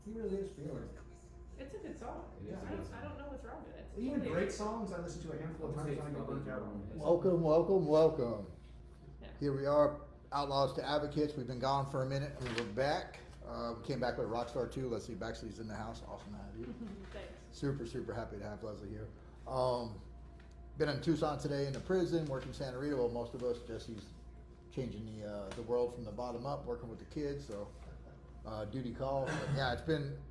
He really is feeling it. It's a good song. It is a good song. I don't know what's wrong with it. Even great songs I listen to a handful of times when I get burnt out on. Welcome, welcome, welcome. Yeah. Here we are, Outlaws to Advocates. We've been gone for a minute and we're back. We came back with Rockstar 2. Leslie Baxley's in the house. Awesome to have you. Thanks. Super, super happy to have Leslie here. Been in Tucson today in the prison, working Santa Rita. Well, most of us, Jesse's changing the world from the bottom up, working with the kids. So duty call. But yeah,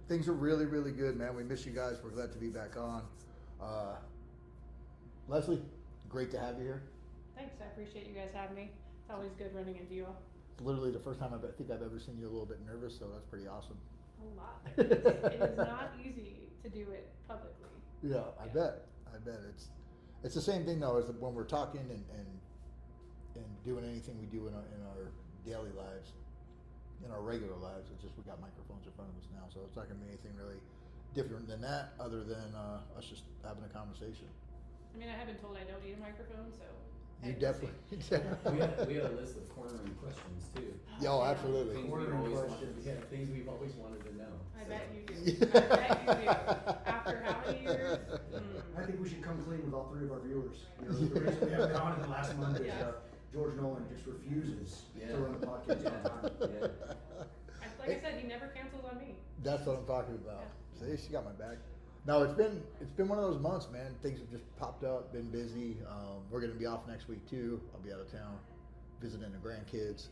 things are really, really good, man. We miss you guys. We're glad to be back on. Leslie, great to have you here. Thanks. I appreciate you guys having me. It's always good running into you all. It's literally the first time I think I've ever seen you a little bit nervous, so that's pretty awesome. A lot. It is not easy to do it publicly. Yeah, I bet. It's the same thing though as when we're talking and doing anything we do in our daily lives, in our regular lives. It's just we got microphones in front of us now, so it's not gonna be anything really different than that, other than us just having a conversation. I mean, I have been told I don't need a microphone, so. You hey, definitely. We had a list of cornering questions too. Yeah, oh, absolutely. Things we've always wanted, things we've always wanted to know. I so. bet you do. I bet you do. After how many years? I think we should come clean with all three of our viewers. You know, the reason we haven't been on in the last month is Yeah. George Nolan just refuses Yeah. to run the podcast on time. Yeah. Like I said, he never cancels on me. That's what I'm talking about. See, she got my back. No, it's been one of those months, man. Things have just popped up. Been busy. We're gonna be off next week too. I'll be out of town visiting the grandkids.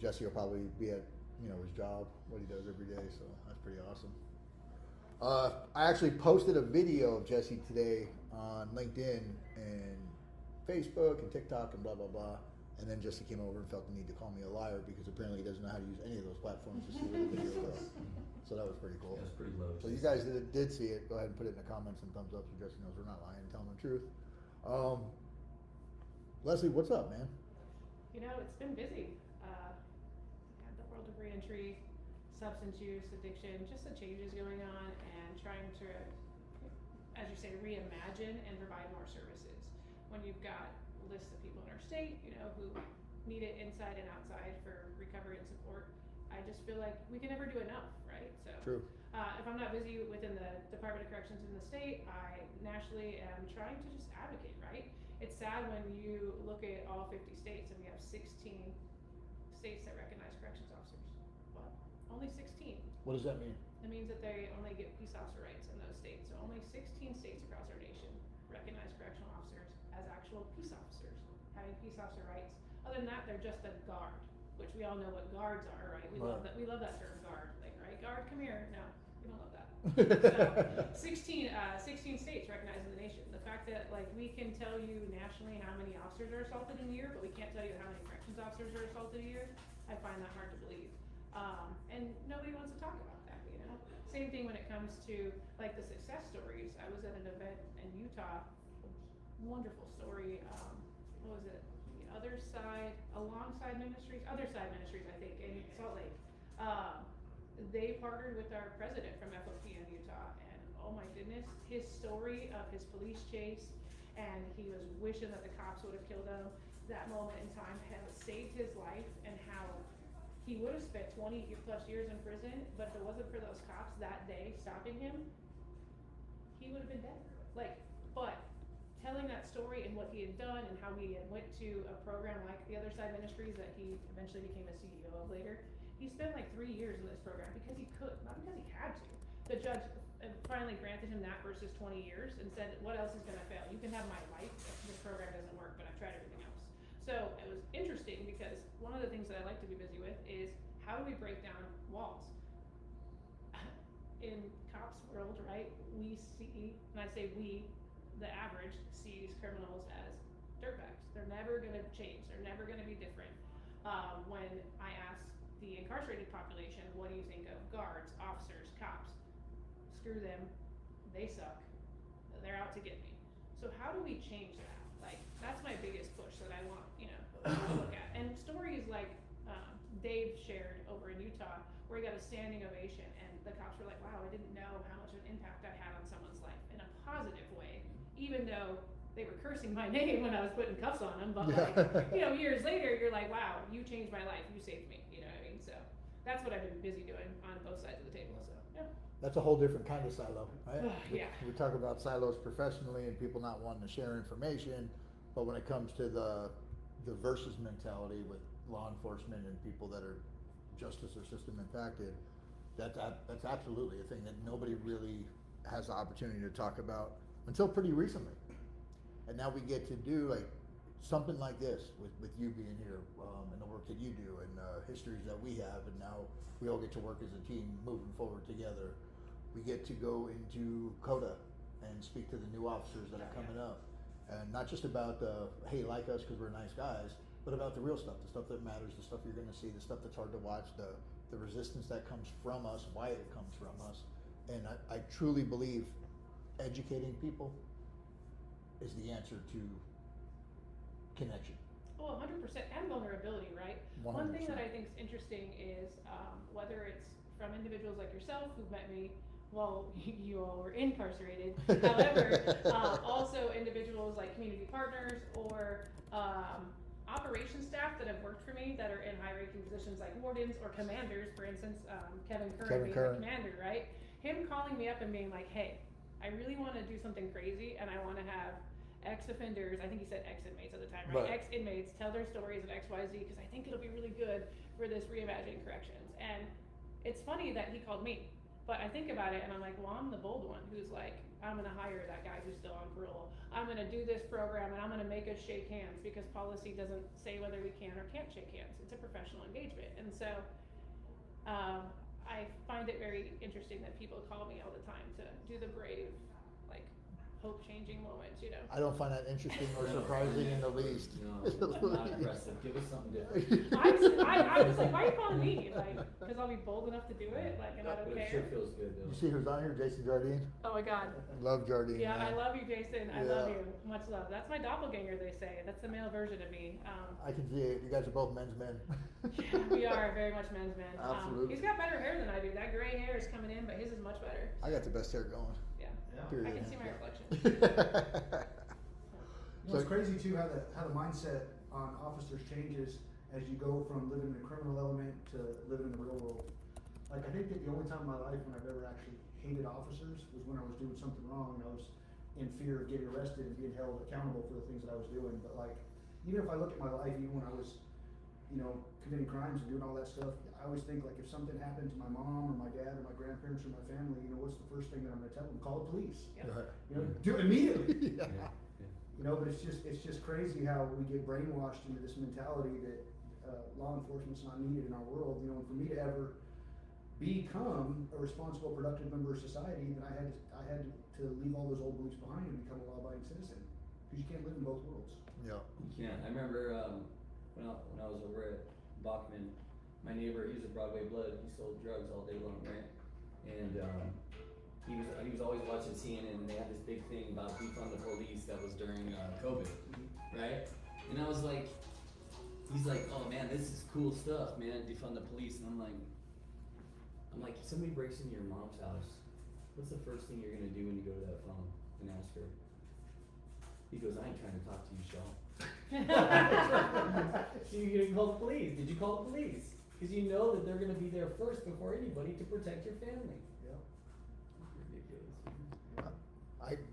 Jesse will probably be at his job, what he does every day. So that's pretty awesome. I actually posted a video of Jesse today on LinkedIn and Facebook and TikTok and blah blah blah. And then Jesse came over and felt the need to call me a liar because apparently he doesn't know how to use any of those platforms to see where the video goes. So that was pretty cool. That's pretty low. So you guys that did see it, go ahead and put it in the comments and thumbs up so Jesse knows we're not lying and telling the truth. Leslie, what's up, man? It's been busy. The world of reentry, substance use, addiction, just the changes going on, and trying to, as you say, reimagine and provide more services. When you've got lists of people in our state, who need it inside and outside for recovery and support, I just feel like we can never do enough, right? So, True. If I'm not busy within the Department of Corrections in the state, I nationally am trying to just advocate, right? It's sad when you look at all 50 states and we have 16 states that recognize corrections officers. Well, only 16. What does that mean? It means that they only get peace officer rights in those states. So only 16 states across our nation recognize correctional officers as actual peace officers, having peace officer rights. Other than that, they're just a guard, which we all know what guards are, right? We love that. We love that term, guard. Like, right, guard, come here. No, we don't love that. So, 16 states recognize in the nation. The fact that we can tell you nationally how many officers are assaulted in a year, but we can't tell you how many corrections officers are assaulted a year, I find that hard to believe. And nobody wants to talk about that, Same thing when it comes to the success stories. I was at an event in Utah, wonderful story. What was it? Other Side Ministries, I think, in Salt Lake. They partnered with our president from FOP in Utah, and oh my goodness, his story of his police chase, and he was wishing that the cops would have killed him. That moment in time had saved his life, and how he would have spent 20 plus years in prison, but if it wasn't for those cops that day stopping him, he would have been dead. But telling that story and what he had done and how he had went to a program like the Other Side Ministries that he eventually became a CEO of later, he spent 3 years in this program because he could, not because he had to. The judge finally granted him that versus 20 years and said, what else is gonna fail? You can have my life if this program doesn't work, but I've tried everything else. So it was interesting because one of the things that I like to be busy with is how do we break down walls? In cops world, right, we see, and I say we, the average sees criminals as dirtbags. They're never gonna change. They're never gonna be different. When I ask the incarcerated population, what do you think of guards, officers, cops? Screw them. They suck. They're out to get me. So how do we change that? That's my biggest push that I want, to look at. And stories like Dave shared over in Utah, where he got a standing ovation, and the cops were like, wow, I didn't know how much of an impact I had on someone's life in a positive way, even though they were cursing my name when I was putting cuffs on them. But years later, you're like, wow, you changed my life. You saved me. You know what I mean? So that's what I've been busy doing on both sides of the table, so, yeah. That's a whole different kind of silo, right? Yeah. We talk about silos professionally and people not wanting to share information, but when it comes to the versus mentality with law enforcement and people that are justice or system impacted, that's absolutely a thing that nobody really has the opportunity to talk about until pretty recently. And now we get to do like something like this with you being here, and the work that you do and histories that we have, and now we all get to work as a team moving forward together. We get to go into CODA and speak to the new officers that are coming up, and not just about hey, like us because we're nice guys, but about the real stuff, the stuff that matters, the stuff you're going to see, the stuff that's hard to watch, the resistance that comes from us, why it comes from us. And I truly believe educating people is the answer to connection. Oh, 100%, and vulnerability, right? 100%. One thing that I think is interesting is whether it's from individuals like yourself who've met me while you all were incarcerated, however, also individuals like community partners or operations staff that have worked for me that are in high-ranking positions like wardens or commanders, for instance, Kevin Curran being the commander, right? Him calling me up and being like, hey, I really want to do something crazy and I want to have ex-offenders, I think he said ex-inmates at the time, right? Ex-inmates tell their stories of XYZ because I think it'll be really good for this reimagining corrections. And it's funny that he called me, but I think about it and I'm like, well, I'm the bold one who's like, I'm going to hire that guy who's still on parole. I'm going to do this program and I'm going to make us shake hands because policy doesn't say whether we can or can't shake hands. It's a professional engagement. And so I find it very interesting that people call me all the time to do the brave, like, hope-changing moments, you know? I don't find that interesting or surprising in the least. No, not impressive. Give us something different. I was like, why are you calling me? Like, because I'll be bold enough to do it? Like, and I don't But it care? sure feels good though. You see who's on here? Jason Jardine. Oh my God. Love Jardine. Yeah, man. I love you, Jason. I love Yeah. you. Much love. That's my doppelganger, they say. That's the male version of me. I can see it. You guys are both men's men. Yeah, we are very much men's men. Absolutely. He's got better hair than I do. That gray hair is coming in, but his is much better. I got the best hair going. Yeah. Period. I can see my reflection. You know, it's crazy too how the mindset on officers changes as you go from living in the criminal element to living in the real world. Like, I think that the only time in my life when I've ever actually hated officers was when I was doing something wrong and I was in fear of getting arrested and being held accountable for the things that I was doing. But like, even if I look at my life, even when I was, you know, committing crimes and doing all that stuff, I always think like if something happened to my mom or my dad or my grandparents or my family, you know, what's the first thing that I'm gonna tell them? Call the police. Yep. Right. You know, do it immediately. Yeah. You know, but it's just crazy how we get brainwashed into this mentality that law enforcement's not needed in our world. You know, and for me to ever become a responsible, productive member of society, then I had to leave all those old beliefs behind and become a law-abiding citizen because you can't live in both worlds. Yeah. You can't. I remember when I was over at Bachman, my neighbor, he was a Broadway blood. He sold drugs all day long, right? And he was always watching CNN, and they had this big thing about defund the police that was during COVID, right? And I was like, he's like, oh man, this is cool stuff, man, defund the police. And I'm like, if somebody breaks into your mom's house, what's the first thing you're gonna do when you go to that phone and ask her? He goes, I ain't trying to talk to you, Shaw. So you're gonna call the police. Did you call the police? Because you know that they're gonna be there first before anybody to protect your family. Yeah. Ridiculous.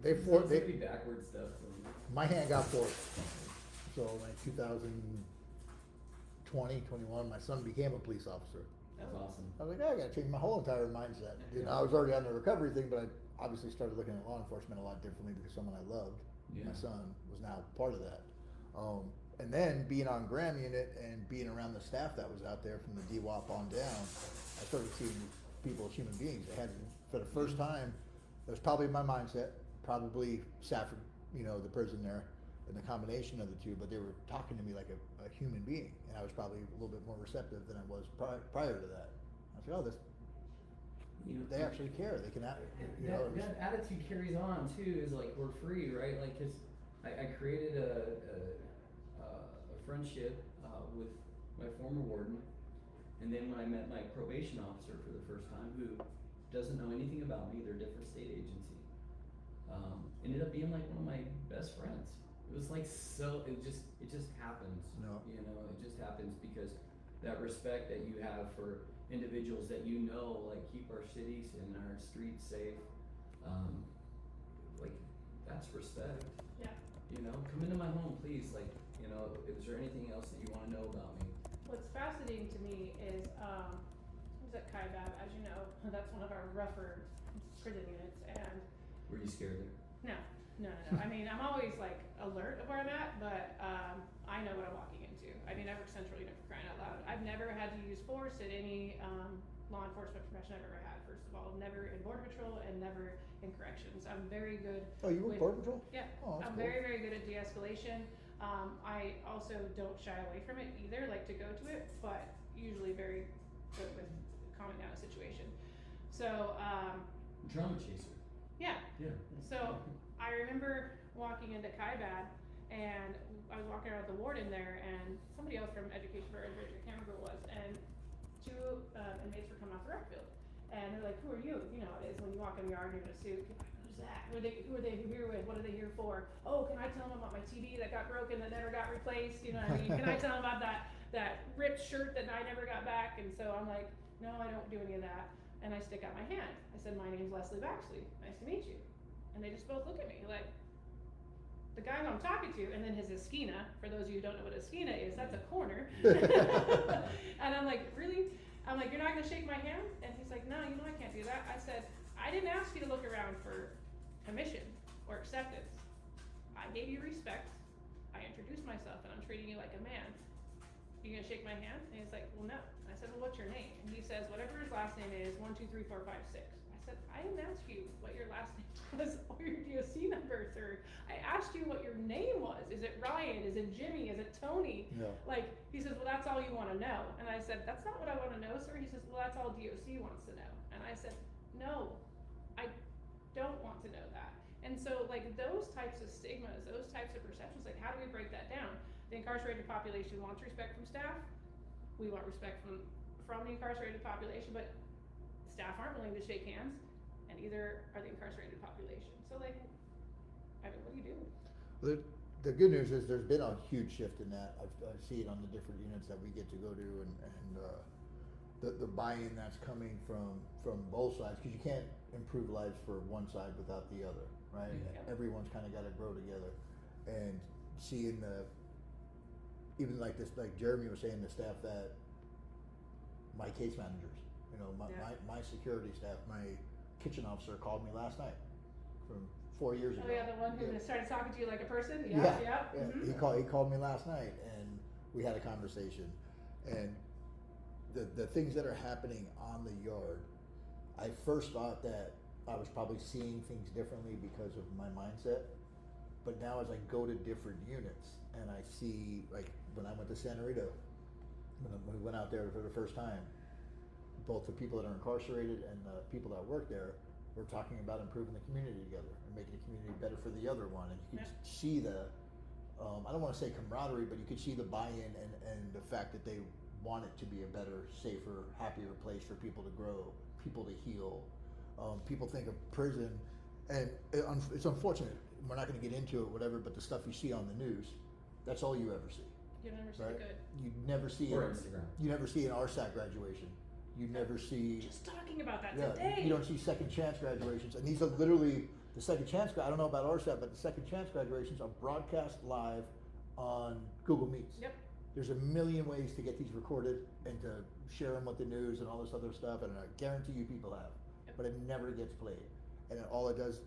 They It's pretty backward stuff. my hand got forced. So like 2020, 21, my son became a police officer. That's awesome. I was like, I gotta change my whole entire mindset. You know, I was already on the recovery thing, but I obviously started looking at law enforcement a lot differently because someone I loved, my son, was now part of that. And then being on Graham unit and being around the staff that was out there from the DWAP on down, I started seeing people as human beings. They had, for the first time, it was probably my mindset, probably Safford, you know, the prison there, and the combination of the two, but they were talking to me like a human being, and I was probably a little bit more receptive than I was prior to that. I was like, oh, this, You know, they actually care. They can, you know. that attitude carries on too. Is like we're free, right? Like, cause I created a friendship with my former warden, and then when I met my probation officer for the first time, who doesn't know anything about me, they're a different state agency, ended up being like one of my best friends. It was like it just happens. No. You know, it just happens because that respect that you have for individuals that like keep our cities and our streets safe. Like that's respect. Yeah. You know, come into my home, please. Like, you know, is there anything else that you want to know about me? What's fascinating to me is, I was at Kaibab, as you know, that's one of our rougher prison units, and Were you scared there? no. I mean, I'm always like alert of where I'm at, but I know what I'm walking into. I mean, I work Central Unit for crying out loud. I've never had to use force at any law enforcement profession I've ever had. First of all, never in Border Patrol and never in corrections. I'm very good. Oh, you were with- Border Patrol? Yeah, Oh, that's I'm cool. very, very good at de-escalation. I also don't shy away from it either, like to go to it, but usually very good with calming down a situation. So, Drama chaser. yeah. Yeah. So I remember walking into Kaibad, and I was walking around with the warden there, and somebody else from Education for Education, I can't remember who it was, and two inmates were coming off the rec field, and they're like, "Who are you?" You know, it is when you walk in the yard and you're in a suit. You're like, "Who's that? Who are they here with? What are they here for? Oh, can I tell them about my TV that got broken that never got replaced? You know what I mean? Can I tell them about that ripped shirt that I never got back?" And so I'm like, "No, I don't do any of that." And I stick out my hand. I said, "My name's Leslie Baxley. Nice to meet you." And they just both look at me like, the guy who I'm talking to, and then his esquina, for those of you who don't know what esquina is, that's a corner. And I'm like, "Really?" I'm like, "You're not gonna shake my hand?" And he's like, "No, you know I can't do that." I said, "I didn't ask you to look around for permission or acceptance. I gave you respect. I introduced myself, and I'm treating you like a man. You gonna shake my hand?" And he's like, "Well, no." I said, "Well, what's your name?" And he says, whatever his last name is, 1, 2, 3, 4, 5, 6. I said, "I didn't ask you what your last name was or your DOC number, sir. I asked you what your name was. Is it Ryan? Is it Jimmy? Is it Tony?" No. Like, he says, "Well, that's all you wanna know." And I said, "That's not what I wanna know, sir." He says, "Well, that's all DOC wants to know." And I said, "No, I don't want to know that." And so, like, those types of stigmas, those types of perceptions, like, how do we break that down? The incarcerated population wants respect from staff. We want respect from the incarcerated population, but staff aren't willing to shake hands, and either are the incarcerated population. So, like, I mean, what do you do? The good news is there's been a huge shift in that. I see it on the different units that we get to go to, and the buy-in that's coming from both sides, because you can't improve lives for one side without the other, right? Yeah. Everyone's kind of got to grow together, and seeing even like this, like Jeremy was saying, the staff that my case managers, you know, my security staff, my kitchen officer called me last night from 4 years ago. Oh yeah, the one who started talking to you like a person? Yeah. Yeah. Mhm. He called me last night, and we had a conversation, and the things that are happening on the yard, I first thought that I was probably seeing things differently because of my mindset, but now as I go to different units and I see, like when I went to Santa Rita, when we went out there for the first time, both the people that are incarcerated and the people that work there were talking about improving the community together and making the community better for the other one. And you could see I don't want to say camaraderie, but you could see the buy-in and the fact that they want it to be a better, safer, happier place for people to grow, people to heal. People think of prison, and it's unfortunate. We're not going to get into it, whatever, but the stuff you see on the news, that's all you ever see. You never see Right? the good. You never see Or Instagram. You never see an RSAC graduation. You never see. Just talking about that Yeah, today. you don't see second chance graduations, and these are literally the second chance. I don't know about RSAT, but the second chance graduations are broadcast live on Google Meets. Yep. There's a million ways to get these recorded and to share them with the news and all this other stuff, and I guarantee you people have, but it never gets played. And all it does,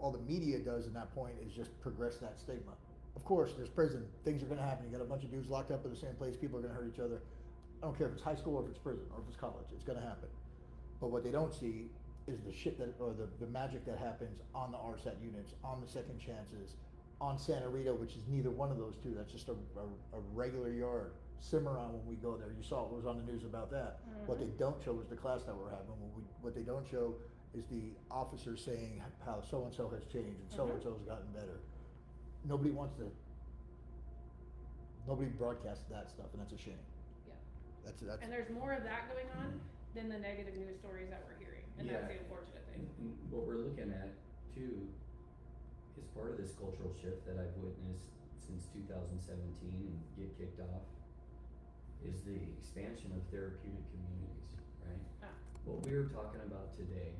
all the media does in that point is just progress that stigma. Of course, there's prison. Things are going to happen. You got a bunch of dudes locked up in the same place. People are going to hurt each other. I don't care if it's high school or if it's prison or if it's college. It's going to happen. But what they don't see is the shit that, or the magic that happens on the RSAT units, on the second chances, on Santa Rita, which is neither one of those two. That's just a regular yard. Cimarron, when we go there, you saw what was on the news about that. Mhm. What they don't show is the class that we're having. What they don't show is the officers saying how so-and-so has changed and so-and-so has gotten better. Nobody broadcasts that stuff, and that's a shame. Yeah. That's And there's more of that going on than the negative news stories that we're hearing, and that's the unfortunate thing. And what we're looking at too is part of this cultural shift that I've witnessed since 2017 and get kicked off is the expansion of therapeutic communities, right? Ah. What we were talking about today,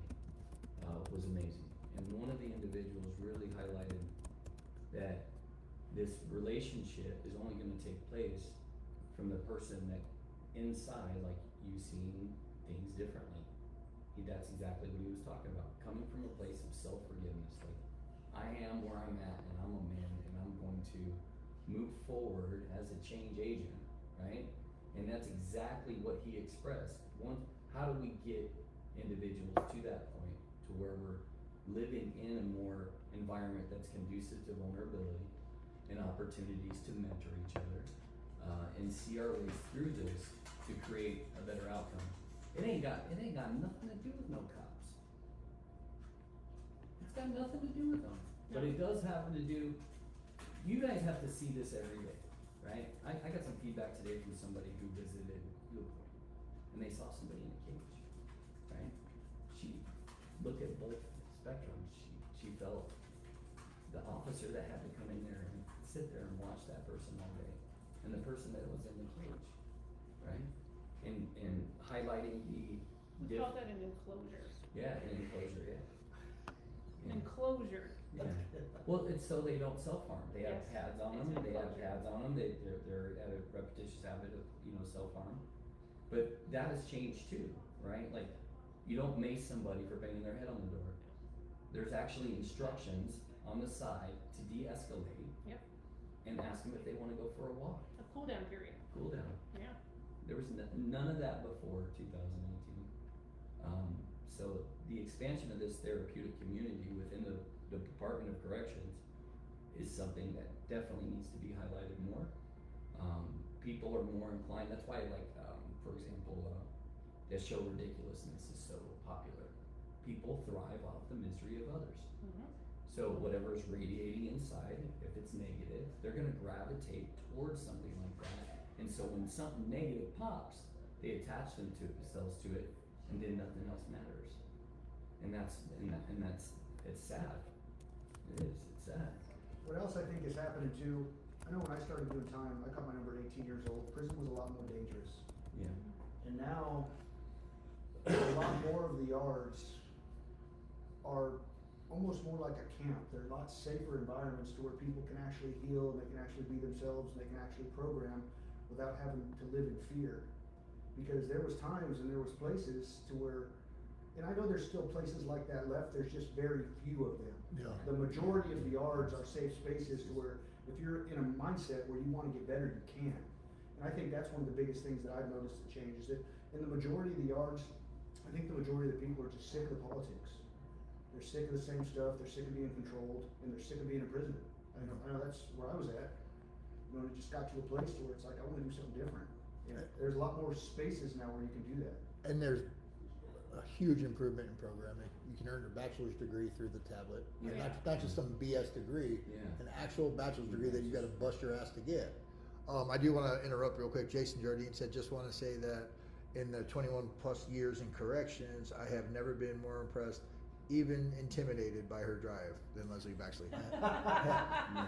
was amazing, and one of the individuals really highlighted that this relationship is only gonna take place from the person that inside, like you seeing things differently. That's exactly what he was talking about, coming from a place of self-forgiveness, like, I am where I'm at, and I'm a man, and I'm going to move forward as a change agent, right? And that's exactly what he expressed. How do we get individuals to that point, to where we're living in a more environment that's conducive to vulnerability and opportunities to mentor each other, and see our way through this to create a better outcome. It ain't got nothing to do with no cops. It's got nothing to do with them. But it does happen to do, you guys have to see this every day, right? I got some feedback today from somebody who visited Louisville, and they saw somebody in a cage, right? She looked at both spectrums. She felt the officer that had to come in there and sit there and watch that person all day, and the person that was in the cage, right? And highlighting the We call that an enclosure. yeah, an enclosure, yeah. Enclosure. Yeah. Well, it's so they don't self-harm. They have Yes. pads on them, It's and they have enclosure. pads on them. They're at a repetitious habit of, self-harm. But that has changed too, right? Like, you don't mace somebody for banging their head on the door. There's actually instructions on the side to de-escalate. Yep. And ask them if they wanna go for a walk, A cool down period. cool down. Yeah. There was none of that before 2018. So the expansion of this therapeutic community within the Department of Corrections is something that definitely needs to be highlighted more. People are more inclined, that's why, like, for example, the show Ridiculousness is so popular. People thrive off the misery of others. Mm-hmm. So whatever is radiating inside, if it's negative, they're gonna gravitate towards something like that. And so when something negative pops, they attach themselves to it, and then nothing else matters. And that's it's sad. It is, it's sad. What else I think is happening too, I know when I started doing time, I got my number at 18 years old, prison was a lot more dangerous. Yeah. And now, a lot more of the yards are almost more like a camp. They're a lot safer environments to where people can actually heal, and they can actually be themselves, and they can actually program without having to live in fear. Because there was times and there was places to where, and I know there's still places like that left, there's just very few of them. Yeah. The majority of the yards are safe spaces to where if you're in a mindset where you wanna get better, you can. And I think that's one of the biggest things that I've noticed to change, is that in the majority of the yards, I think the majority of the people are just sick of the politics. They're sick of the same stuff, they're sick of being controlled, and they're sick of being in prison. I know that's where I was at. You know, it just got to a place where it's like, I wanna do something different. And there's a lot more spaces now where you can do that. And there's a huge improvement in programming. You can earn a bachelor's degree through the tablet. And Yeah. not just some BS degree, Yeah. an actual bachelor's degree that you gotta bust your ass to get. I do wanna interrupt real quick. Jason Jardine said, just wanna say that in the 21 plus years in corrections, I have never been more impressed, even intimidated by her drive than Leslie Baxley.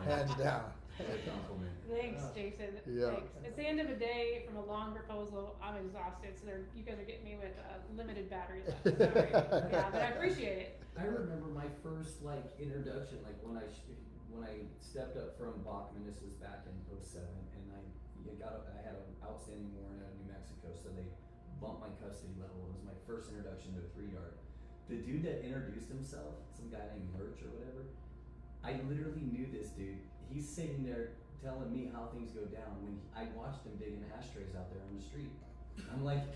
Hands down. Good compliment. Thanks, Jason. Yeah. Thanks. It's the end of the day from a long proposal. I'm exhausted, so you guys are getting me with a limited battery left. Sorry. Yeah, but I appreciate it. I remember my first introduction, when I stepped up from Bachman. This was back in 07, and I had an outstanding warrant out of New Mexico, so they bumped my custody level. It was my first introduction to a 3-yard. The dude that introduced himself, some guy named Lurch or whatever, I literally knew this dude. He's sitting there telling me how things go down when I watched him digging ashtrays out there on the street. I'm like,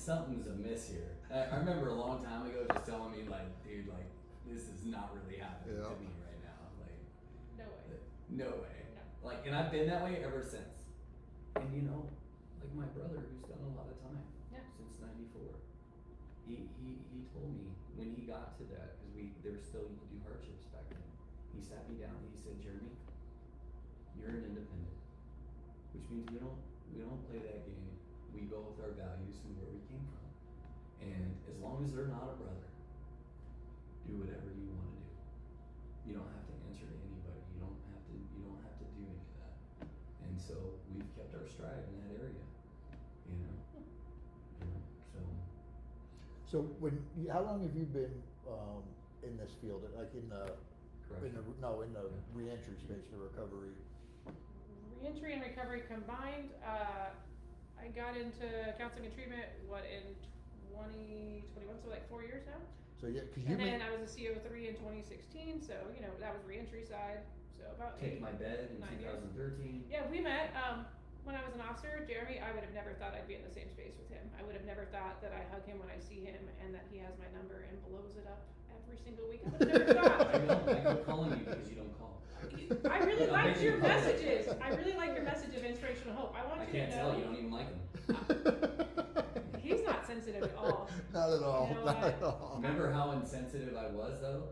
something's amiss here. I remember a long time ago just telling me dude, this is not really happening to me right now. No way. No way. No. And I've been that way ever since. And my brother who's done a lot of time since '94, he told me when he got to that, because there was still, you could do hardships back then. He sat me down and he said, Jeremy, you're an independent, which means we don't play that game. We go with our values and where we came from. And as long as they're not a brother, do whatever you want to do. You don't have to answer to anybody. You don't have to do any of that. And so we've kept our stride in that area. So So how long have you been, in this field, like in the reentry space, the recovery? Reentry and recovery combined, I got into counseling and treatment, in 2021, so like 4 years now. So yeah, cause And then I was a CO3 in 2016, so, that was reentry side, so about Take my bed in 9 years. 2013. Yeah, we met, when I was an officer, Jeremy, I would have never thought I'd be in the same space with him. I would have never thought that I hug him when I see him and that he has my number and blows it up every single week. I would have never thought. I go calling you because you don't call. I really I'll liked bet you your call. messages. I really like your message of inspirational hope. I want I you can't to tell, know. you don't even like them. He's not sensitive at all. Not at all, You know not what? at all. Remember how insensitive I was though?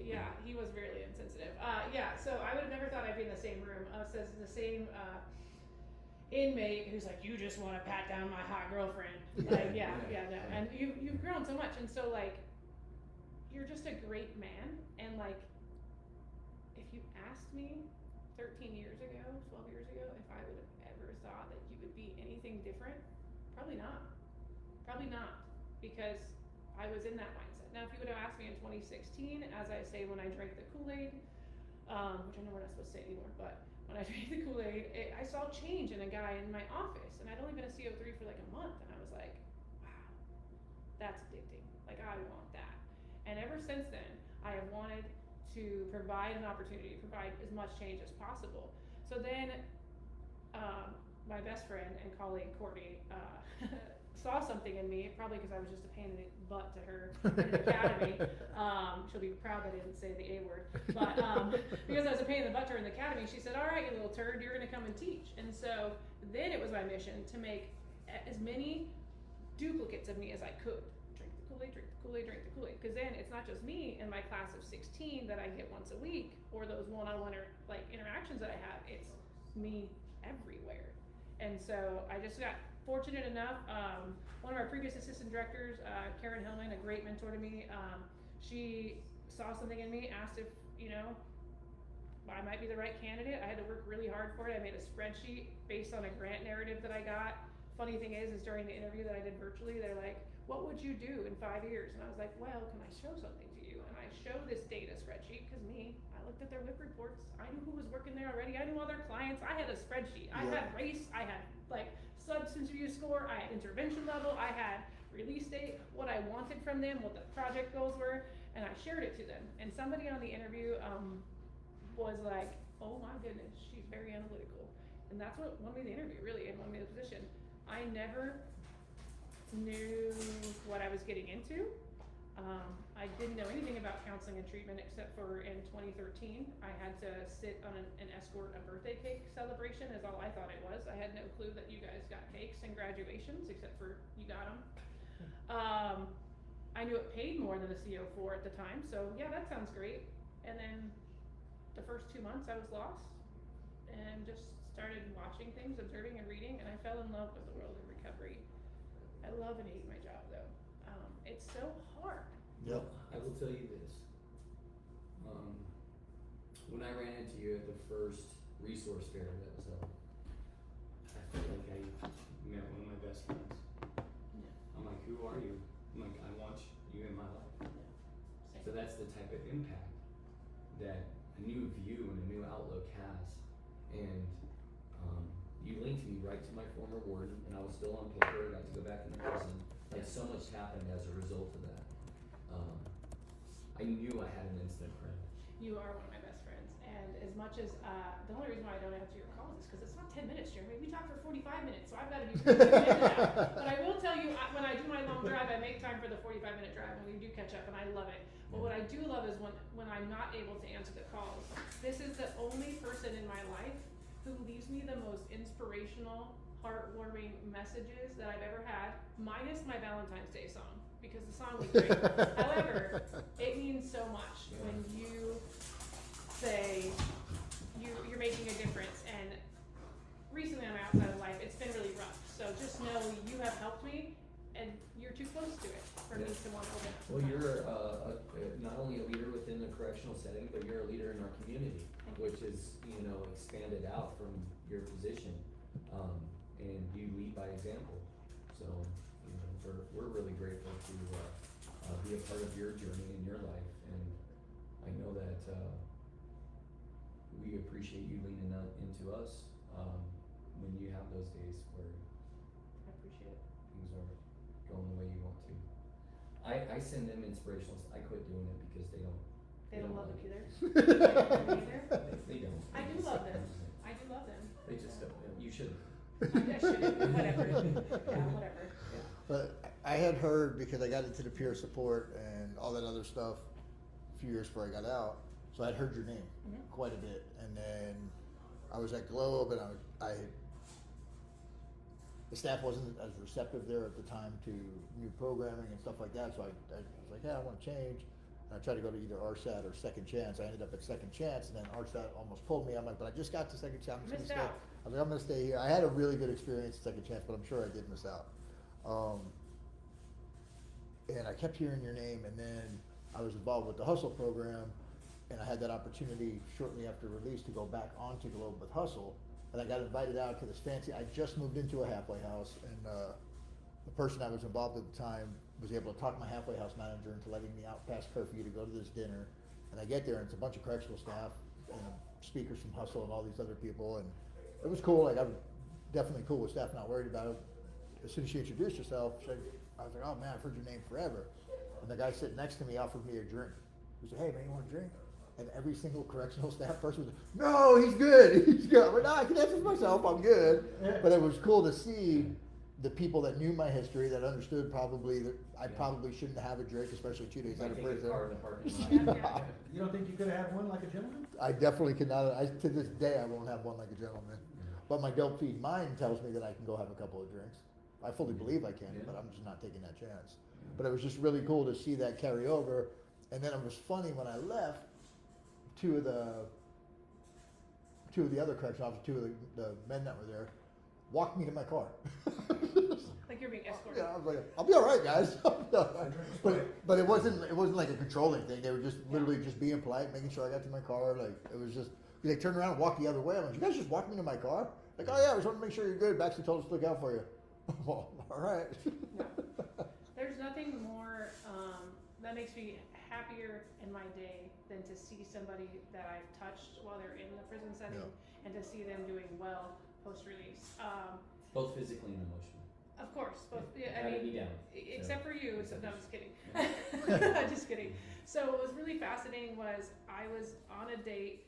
Yeah, he was very insensitive. Yeah, so I would have never thought I'd be in the same room. Us as the same inmate who's like, you just want to pat down my hot girlfriend. Like, yeah, no. And you've grown so much, and so like, you're just a great man. And like, if you asked me 13 years ago, 12 years ago, if I would have ever thought that you would be anything different, probably not. Probably not, because I was in that mindset. Now, if you would have asked me in 2016, as I say when I drank the Kool-Aid, which I know we're not supposed to say anymore, but when I drank the Kool-Aid, I saw change in a guy in my office, and I'd only been a CO3 for like a month, and I was like, wow, that's addicting. Like, I want that. And ever since then, I have wanted to provide an opportunity to provide as much change as possible. So then, my best friend and colleague, Courtney, saw something in me, probably because I was just a pain in the butt to her in the academy. She'll be proud that I didn't say the A word. But because I was a pain in the butt to her in the academy, she said, all right, you little turd, you're going to come and teach. And so then it was my mission to make as many duplicates of me as I could. Drink the Kool-Aid, drink the Kool-Aid, drink the Kool-Aid. Because then it's not just me in my class of 16 that I get once a week, or those one-on-one interactions that I have. It's me everywhere. And so I just got fortunate enough, one of our previous assistant directors, Karen Hellman, a great mentor to me, she saw something in me, asked if, I might be the right candidate. I had to work really hard for it. I made a spreadsheet based on a grant narrative that I got. Funny thing is during the interview that I did virtually, they're like, what would you do in 5 years? And I was like, well, can I show something to you? And I show this data spreadsheet, because I looked at their WIP reports. I knew who was working there already. I knew all their clients. I had a spreadsheet. I had race. I had substance abuse score. I had intervention level. I had release date, what I wanted from them, what the project goals were, and I shared it to them. And somebody on the interview was like, oh my goodness, she's very analytical. And that's what won me the interview, really, and won me the position. I never knew what I was getting into. I didn't know anything about counseling and treatment except for in 2013, I had to sit on an escort a birthday cake celebration is all I thought it was. I had no clue that you guys got cakes and graduations, except for you got them. I knew it paid more than a CO4 at the time, so yeah, that sounds great. And then the first 2 months I was lost and just started watching things, observing and reading, and I fell in love with the world of recovery. I love and hate my job though. It's so hard. Yep. I will tell you this. When I ran into you at the first resource fair that was held, I felt like I met one of my best friends. Yeah. I'm like, who are you? I'm like, I want you in my life. Same. So that's the type of impact that a new view and a new outlook has. And you linked me right to my former warden, and I was still on paper. I got to go back into prison. Like, so much happened as a result of that. I knew I had an instant friend. You are one of my best friends, and as much as the only reason why I don't answer your calls is because it's not 10 minutes, Jeremy. We talk for 45 minutes, so I've got to be really into that. But I will tell you, when I do my long drive, I make time for the 45-minute drive, and we do catch up, and I love it. But what I do love is when I'm not able to answer the calls. This is the only person in my life who leaves me the most inspirational, heartwarming messages that I've ever had, minus my Valentine's Day song, because the song was great. However, it means so much when you say you're making a difference. And recently on my outside of life, it's been really rough. So just know you have helped me, and you're too close to it for me to want to open up. Well, you're not only a leader within the correctional setting, but you're a leader in our community, which is, expanded out from your position. And you lead by example. So, we're really grateful to, be a part of your journey in your life, and I know that, we appreciate you leaning out into us, when you have those days where I appreciate it. things aren't going the way you want to. I send them inspirational, I quit doing it because they don't. They don't love like it either. it. Either. They don't. I do love them. I do love them. They just don't, you should. I shouldn't, whatever. Yeah, whatever. But I had heard, because I got into the peer support and all that other stuff a few years before I got out, so I'd heard your name Mhm. quite a bit. And then I was at Globe, and the staff wasn't as receptive there at the time to new programming and stuff like that, so I was like, yeah, I want to change. And I tried to go to either RSAT or Second Chance. I ended up at Second Chance, and then RSAT almost pulled me. I'm like, but I just got to Second Chance. I'm just Missed gonna stay. out. I was like, I'm gonna stay here. I had a really good experience at Second Chance, but I'm sure I did miss out. And I kept hearing your name, and then I was involved with the Hustle program, and I had that opportunity shortly after release to go back onto Globe with Hustle, and I got invited out to this fancy. I just moved into a halfway house, and the person I was involved at the time was able to talk my halfway house manager into letting me out past curfew to go to this dinner. And I get there, and it's a bunch of correctional staff and speakers from Hustle and all these other people, and it was cool. Like, I was definitely cool with staff, not worried about it. As soon as she introduced herself, I was like, oh man, I've heard your name forever. And the guy sitting next to me offered me a drink. He said, hey man, you want a drink? And every single correctional staff person was like, no, he's good, he's good. I'm like, no, I can answer for myself, I'm good. But it was cool to see the people that knew my history, that understood probably that I probably shouldn't have a drink, especially 2 days out of prison. Car in the parking lot. Yeah. You don't think you could have one like a gentleman? I definitely cannot. To this day, I won't have one like a gentleman. But my dope feed mind tells me that I can go have a couple of drinks. I fully believe I can, but I'm just not taking that chance. But it was just really cool to see that carry over. And then it was funny when I left, two of the other correctional officers, two of the men that were there, walked me to my car. Like you're being escorted. Yeah, I was like, I'll be all right, guys. I'll be all right. But it wasn't like a controlling thing. They were just literally just being polite, making sure I got to my car. Like, it was just, they turned around and walked the other way. I'm like, you guys just walked me to my car? Like, oh yeah, I was wanting to make sure you're good. Baxley told us to look out for you. Well, all right. There's nothing more that makes me happier in my day than to see somebody that I've touched while they're in the prison setting and to see them doing well post-release. Both physically and emotionally. Of course, both. Yeah, I Patted mean, me down, except so. for you. So, no, I'm just kidding. Just kidding. So what was really fascinating was I was on a date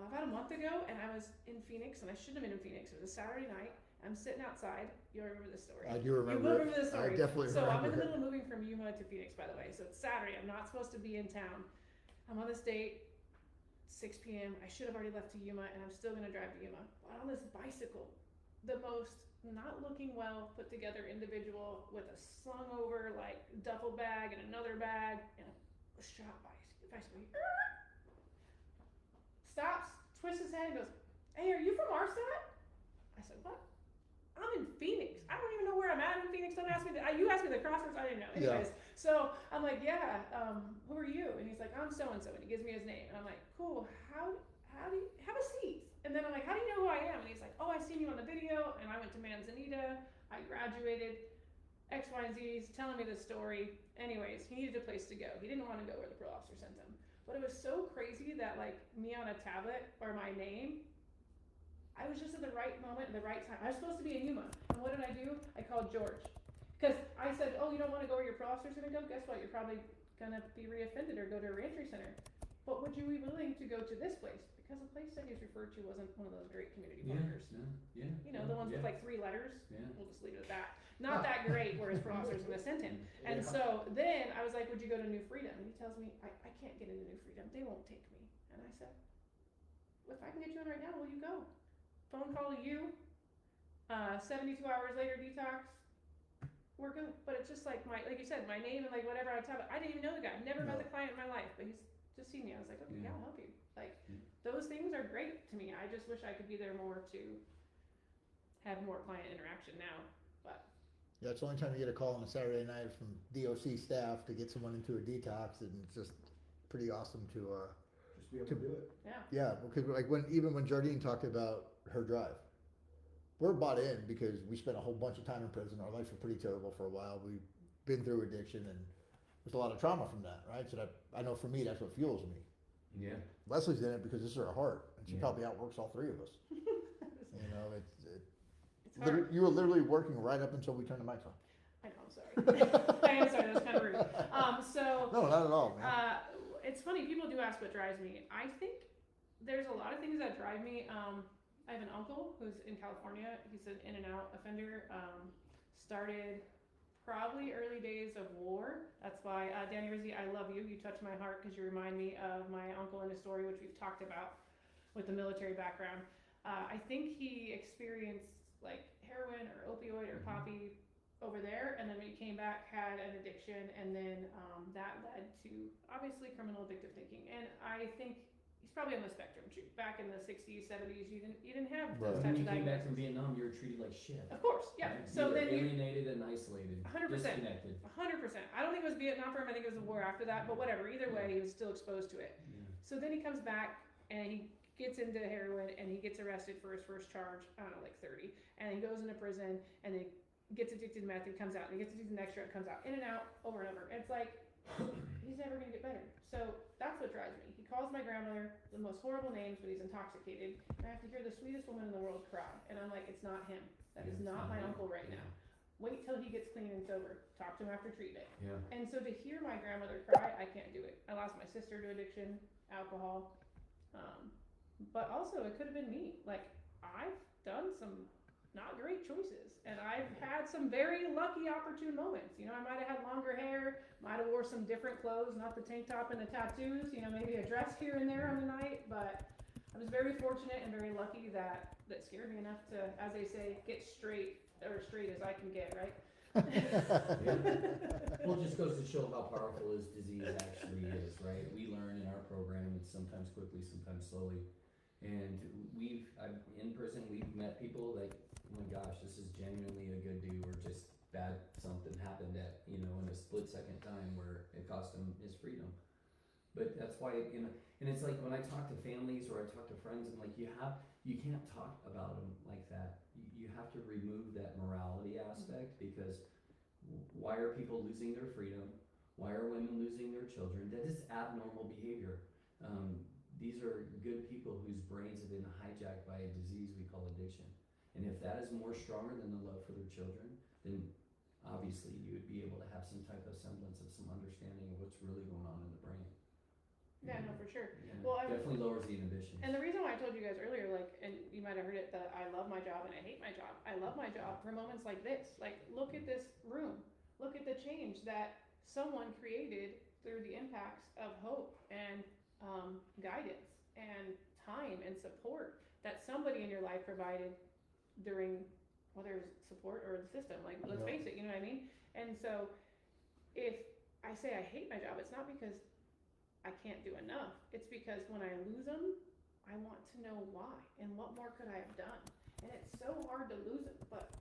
about a month ago, and I was in Phoenix, and I shouldn't have been in Phoenix. It was a Saturday night. I'm sitting outside. You'll remember this story. I do remember. You will remember this story. I definitely so remember. I'm in the middle of moving from Yuma to Phoenix, by the way. So it's Saturday. I'm not supposed to be in town. I'm on this date, 6 p.m. I should have already left to Yuma, and I'm still going to drive to Yuma. But on this bicycle, the most not looking well put together individual with a slung over like duffel bag and another bag and a strap bicycle. Stops, twists his head, and goes, "Hey, are you from RSAT?" I said, "What? I'm in Phoenix. I don't even know where I'm at in Phoenix. Don't ask me. You asked me the crossroads. I didn't know." Anyways, so I'm like, "Yeah, who are you?" And he's like, "I'm so and so," and he gives me his name. And I'm like, "Cool. How do you have a seat?" And then I'm like, "How do you know who I am?" And he's like, "Oh, I seen you on the video, and I went to Manzanita. I graduated. X, Y, and Z." He's telling me the story. Anyways, he needed a place to go. He didn't want to go where the parole officer sent him. But it was so crazy that like me on a tablet or my name, I was just at the right moment at the right time. I was supposed to be in Yuma. And what did I do? I called George. Because I said, "Oh, you don't want to go where your parole officer's going to go? Guess what? You're probably going to be reoffended or go to a reentry center. But would you be willing to go to this place?" Because the place that he's referred to wasn't one of those great community partners. Yeah. You know, the ones with like 3 letters. Yeah. We'll just leave it at that. Not that great where his parole officer's going to send him. And so then I was like, "Would you go to New Freedom?" And he tells me, I can't get into New Freedom. They won't take me. And I said, "If I can get you in right now, will you go?" Phone call to you, 72 hours later, detox, we're good. But it's just like like you said, my name and like whatever on top of it. I didn't even know the guy. I've never met the client in my life, but he's just seen me. I was like, "Okay, yeah, I'll help you." Like, those things are great to me. I just wish I could be there more to have more client interaction now, but. Yeah, it's the only time you get a call on a Saturday night from DOC staff to get someone into a detox, and it's just pretty awesome to Just be able to do it. Yeah. yeah, because like even when Jardine talked about her drive, we're bought in because we spent a whole bunch of time in prison. Our lives were pretty terrible for a while. We've been through addiction, and there's a lot of trauma from that, right? So that, I know for me, that's what fuels me. Yeah. Leslie's in it because this is her heart, and she Yeah. probably outworks all three of us. You know, It's hard. you were literally working right up until we turned the mics on. I know, I'm sorry. I am sorry, that was kind of rude. So, No, not at all, man. it's funny, people do ask what drives me. I think there's a lot of things that drive me. I have an uncle who's in California. He's an in and out offender. Started probably early days of war. That's why, Danny Rizzi, I love you. You touch my heart because you remind me of my uncle and his story, which we've talked about with the military background. I think he experienced like heroin or opioid or poppy over there, and then when he came back, had an addiction, and then that led to obviously criminal addictive thinking. And I think he's probably on the spectrum. Back in the 60s, 70s, you didn't have those When types you of came back diagnoses. from Vietnam, you were treated like shit. Of course, yeah. Right? So you were then you alienated and isolated, 100%. disconnected. 100%. I don't think it was Vietnam for him. I think it was the war after that. But whatever. Either way, he was still exposed to it. Yeah. So then he comes back and he gets into heroin and he gets arrested for his first charge. I don't know, like 30. And he goes into prison and then gets addicted to meth and comes out. And he gets addicted to the next drug, comes out, in and out, over and over. And it's like he's never gonna get better. So that's what drives me. He calls my grandmother the most horrible names when he's intoxicated. And I have to hear the sweetest woman in the world cry. And I'm like, it's not him. That is not my uncle right now. Wait till he gets clean and sober. Talk to him after treatment. Yeah. And so to hear my grandmother cry, I can't do it. I lost my sister to addiction, alcohol. But also it could have been me. Like, I've done some not great choices, and I've had some very lucky opportune moments. You know, I might have had longer hair, might have wore some different clothes, not the tank top and the tattoos, you know, maybe a dress here and there on the night, but I was very fortunate and very lucky that scared me enough to, as they say, get straight, or straight as I can get, right? Well, it just goes to show how powerful this disease actually is, right? We learn in our program, it's sometimes quickly, sometimes slowly. And in prison, we've met people like, oh my gosh, this is genuinely a good dude, or just bad, something happened at, in a split second time where it cost him his freedom. But that's why, and it's like when I talk to families or I talk to friends, I'm like, you can't talk about them like that. You have to remove that morality aspect, because why are people losing their freedom? Why are women losing their children? That is abnormal behavior. These are good people whose brains have been hijacked by a disease we call addiction. And if that is more stronger than the love for their children, then obviously you would be able to have some type of semblance of some understanding of what's really going on in the brain. Yeah, no, for sure. Yeah, Well, definitely lowers the inhibitions. And the reason why I told you guys earlier, like, and you might have heard it, that I love my job and I hate my job. I love my job for moments like this. Like, look at this room. Look at the change that someone created through the impacts of hope and guidance and time and support that somebody in your life provided during, whether it's support or the system. Like, let's face it, you know what I mean? And so if I say I hate my job, it's not because I can't do enough. It's because when I lose them, I want to know why and what more could I have done. And it's so hard to lose it, but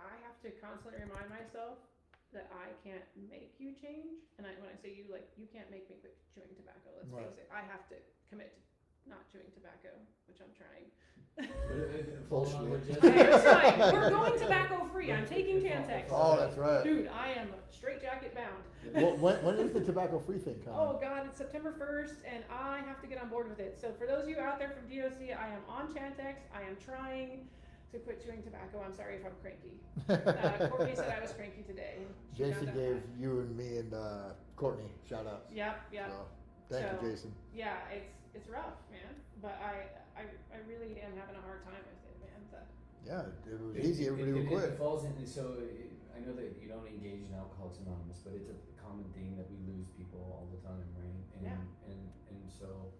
I have to constantly remind myself that I can't make you change. And when I say you, like, you can't make me quit chewing tobacco. Let's face it. I have to commit to not chewing tobacco, which I'm trying. Hold on, we're just- It's fine. We're going tobacco free. I'm taking Chantix. Oh, that's right. Dude, I am straight jacket bound. Well, when is the tobacco free thing coming? Oh God, it's September 1st, and I have to get on board with it. So for those of you out there from DOC, I am on Chantix. I am trying to quit chewing tobacco. I'm sorry if I'm cranky. Courtney said I was cranky today. She Jason found out gave that. you and me and Courtney shout outs. Yep. So, thank you, Jason. Yeah, it's rough, man. But I really am having a hard time with it, man. So. Yeah, it was easy. Everybody would quit. It falls in, I know that you don't engage in Alcoholics Anonymous, but it's a common theme that we lose people all the time, right? And so,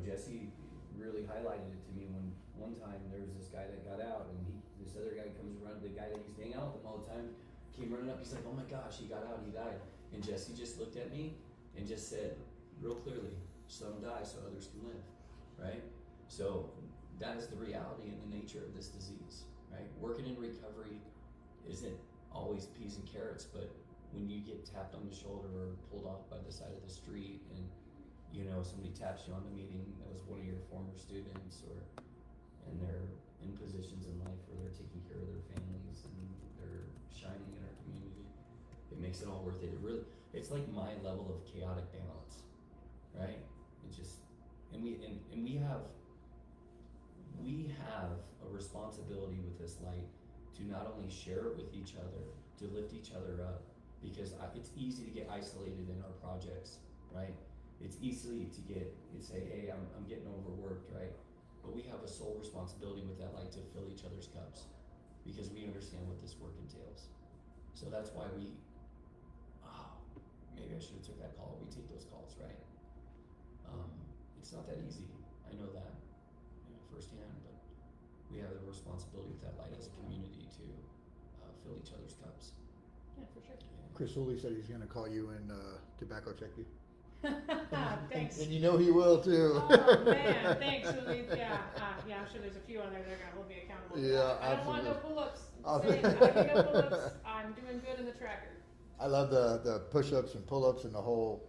Jesse really highlighted it to me when one time there was this guy that got out, and this other guy comes running, the guy that used to hang out with him all the time, came running up, he's like, oh my gosh, he got out, he died. And Jesse just looked at me and just said, real clearly, just let him die so others can live, right? So that is the reality and the nature of this disease, right? Working in recovery isn't always peas and carrots, but when you get tapped on the shoulder or pulled off by the side of the street and somebody taps you on the meeting that was one of your former students, and they're in positions in life where they're taking care of their families and they're shining in our community, it makes it all worth it. It's like my level of chaotic balance, right? It just, and we have a responsibility with this light to not only share it with each other, to lift each other up, because it's easy to get isolated in our projects, right? It's easy to say, hey, I'm getting overworked, right? But we have a sole responsibility with that light to fill each other's cups, because we understand what this work entails. So that's why maybe I should have took that call. We take those calls, right? It's not that easy. I know that firsthand, but we have a responsibility with that light as a community to fill each other's cups. Yeah, for sure. Chris Hooley said he's gonna call you and tobacco check you. Thanks. And you know he will too. Oh man, thanks. Yeah, I'm sure there's a few on there that are gonna hold me accountable. Yeah, I don't want no absolutely. pull-ups. I'll Saying, be- I don't need no pull-ups. I'm doing good in the tracker. I love the push-ups and pull-ups and the whole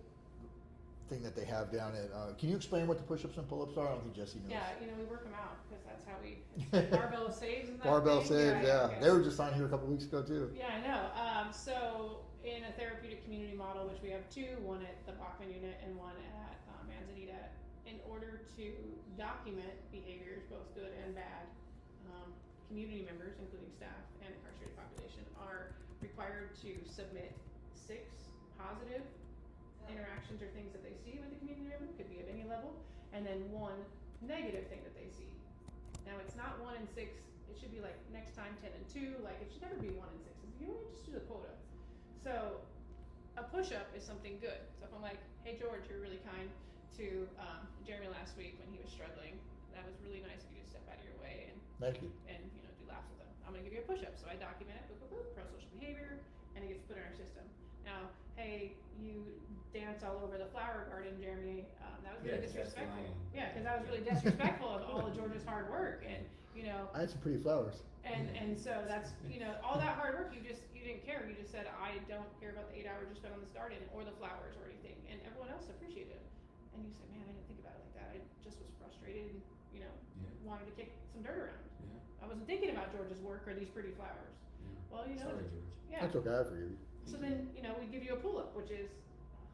thing that they have down at. Can you explain what the push-ups and pull-ups are? I don't think Jesse knows. Yeah, we work them out because that's how we barbell saves and that. Barbell thing. saves, yeah. Okay. They were just on here a couple weeks ago too. Yeah, I know. So in a therapeutic community model, which we have two, one at the Bachman unit and one at Manzanita, in order to document behaviors, both good and bad, community members, including staff and incarcerated population, are required to submit 6 positive interactions or things that they see with the community member, could be of any level, and then 1 negative thing that they see. Now it's not 1 and 6, it should be like next time 10 and 2, like it should never be 1 and 6. You don't just do the quota. So a push-up is something good. So if I'm like, hey George, you're really kind to Jeremy last week when he was struggling, that was really nice of you to step out of your way and Thank you. do laps with him. I'm gonna give you a push-up. So I document it, pro-social behavior, and it gets put in our system. Now, hey, you dance all over the flower garden, Jeremy. That was really disrespectful. Yeah, because that was really disrespectful of all of George's hard work, and I had some pretty flowers. and so that's all that hard work. You didn't care. You just said, I don't care about the 8 hours you spent on this garden or the flowers or anything, and everyone else appreciated it. And you said, man, I didn't think about it like that. I just was frustrated and wanted to kick some dirt around. Yeah. I wasn't thinking about George's work or these pretty flowers. Yeah. Well, Sorry, George. yeah. That's okay, I forgive you. So then, we give you a pull-up, which is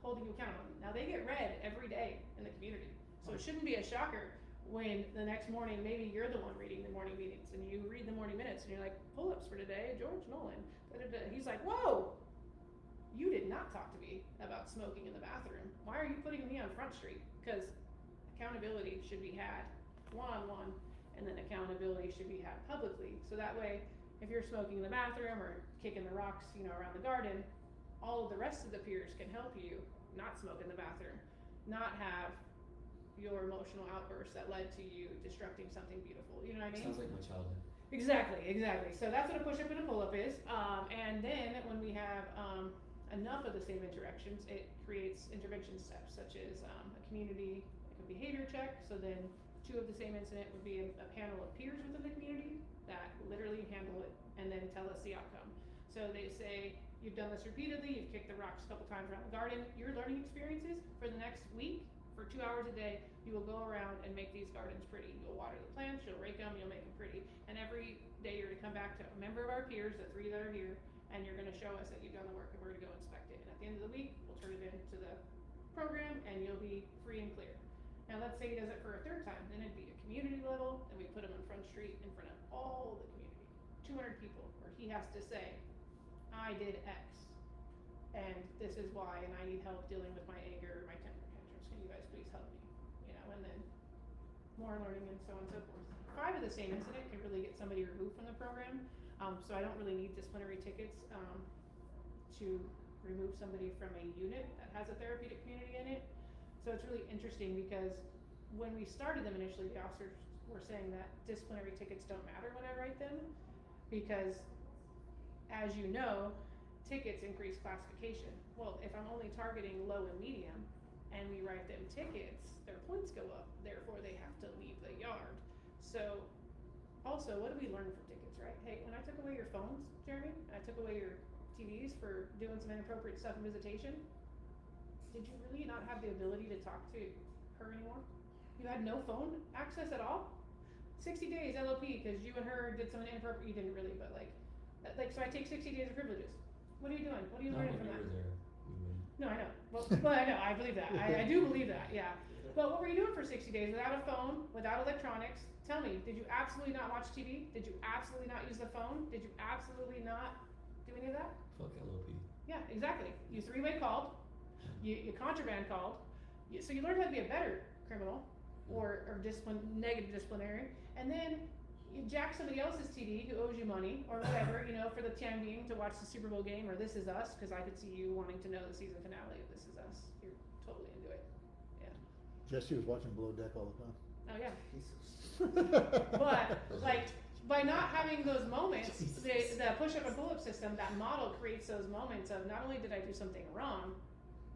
holding you accountable. Now they get read every day in the community. So it shouldn't be a shocker when the next morning, maybe you're the one reading the morning meetings and you read the morning minutes and you're like, pull-ups for today, George Nolan. Da-da-da. He's like, whoa, you did not talk to me about smoking in the bathroom. Why are you putting me on Front Street? Because accountability should be had one-on-one, and then accountability should be had publicly. So that way, if you're smoking in the bathroom or kicking the rocks, around the garden, all of the rest of the peers can help you not smoke in the bathroom, not have your emotional outburst that led to you destructing something beautiful. You know what I mean? Sounds like my childhood. Exactly. So that's what a push-up and a pull-up is. And then when we have enough of the same interactions, it creates intervention steps, such as a community behavior check. So then 2 of the same incident would be a panel of peers within the community that literally handle it and then tell us the outcome. So they say, you've done this repeatedly, you've kicked the rocks a couple times around the garden. Your learning experiences for the next week, for 2 hours a day, you will go around and make these gardens pretty. You'll water the plants, you'll rake them, you'll make them pretty. And every day you're gonna come back to a member of our peers, the 3 that are here, and you're gonna show us that you've done the work, and we're gonna go inspect it. And at the end of the week, we'll turn it into the program and you'll be free and clear. Now let's say he does it for a 3rd time, then it'd be a community level, and we put him on Front Street in front of all the community, 200 people, where he has to say, I did X, and this is why, and I need help dealing with my anger or my temper tantrums. Can you guys please help me? And then more learning and so on and so forth. 5 of the same incident can really get somebody removed from the program, so I don't really need disciplinary tickets to remove somebody from a unit that has a therapeutic community in it. So it's really interesting because when we started them initially, the officers were saying that disciplinary tickets don't matter when I write them, because as you know, tickets increase classification. Well, if I'm only targeting low and medium and we write them tickets, their points go up, therefore they have to leave the yard. So also, what do we learn from tickets, right? Hey, when I took away your phones, Jeremy, and I took away your TVs for doing some inappropriate stuff in visitation, did you really not have the ability to talk to her anymore? You had no phone access at all? 60 days LOP because you and her did something inappropriate. You didn't really, but so I take 60 days of privileges. What are you doing? What are you learning from that? You were there. You would. No, I know. Well, I know. I believe that. I do believe that. Yeah. But what were you doing for 60 days without a phone, without electronics? Tell me, did you absolutely not watch TV? Did you absolutely not use the phone? Did you absolutely not do any of that? Fuck LOP. Yeah, exactly. You three-way called. You contraband called. So you learned how to be a better criminal or negative disciplinary, and then you jack somebody else's TD who owes you money or whatever, for the time being to watch the Super Bowl game or This Is Us, because I could see you wanting to know the season finale of This Is Us. You're totally into it. Yeah. Jesse was watching Below Deck all the time. Oh yeah. Jesus. But by not having those moments, the push-up and pull-up system, that model creates those moments of not only did I do something wrong,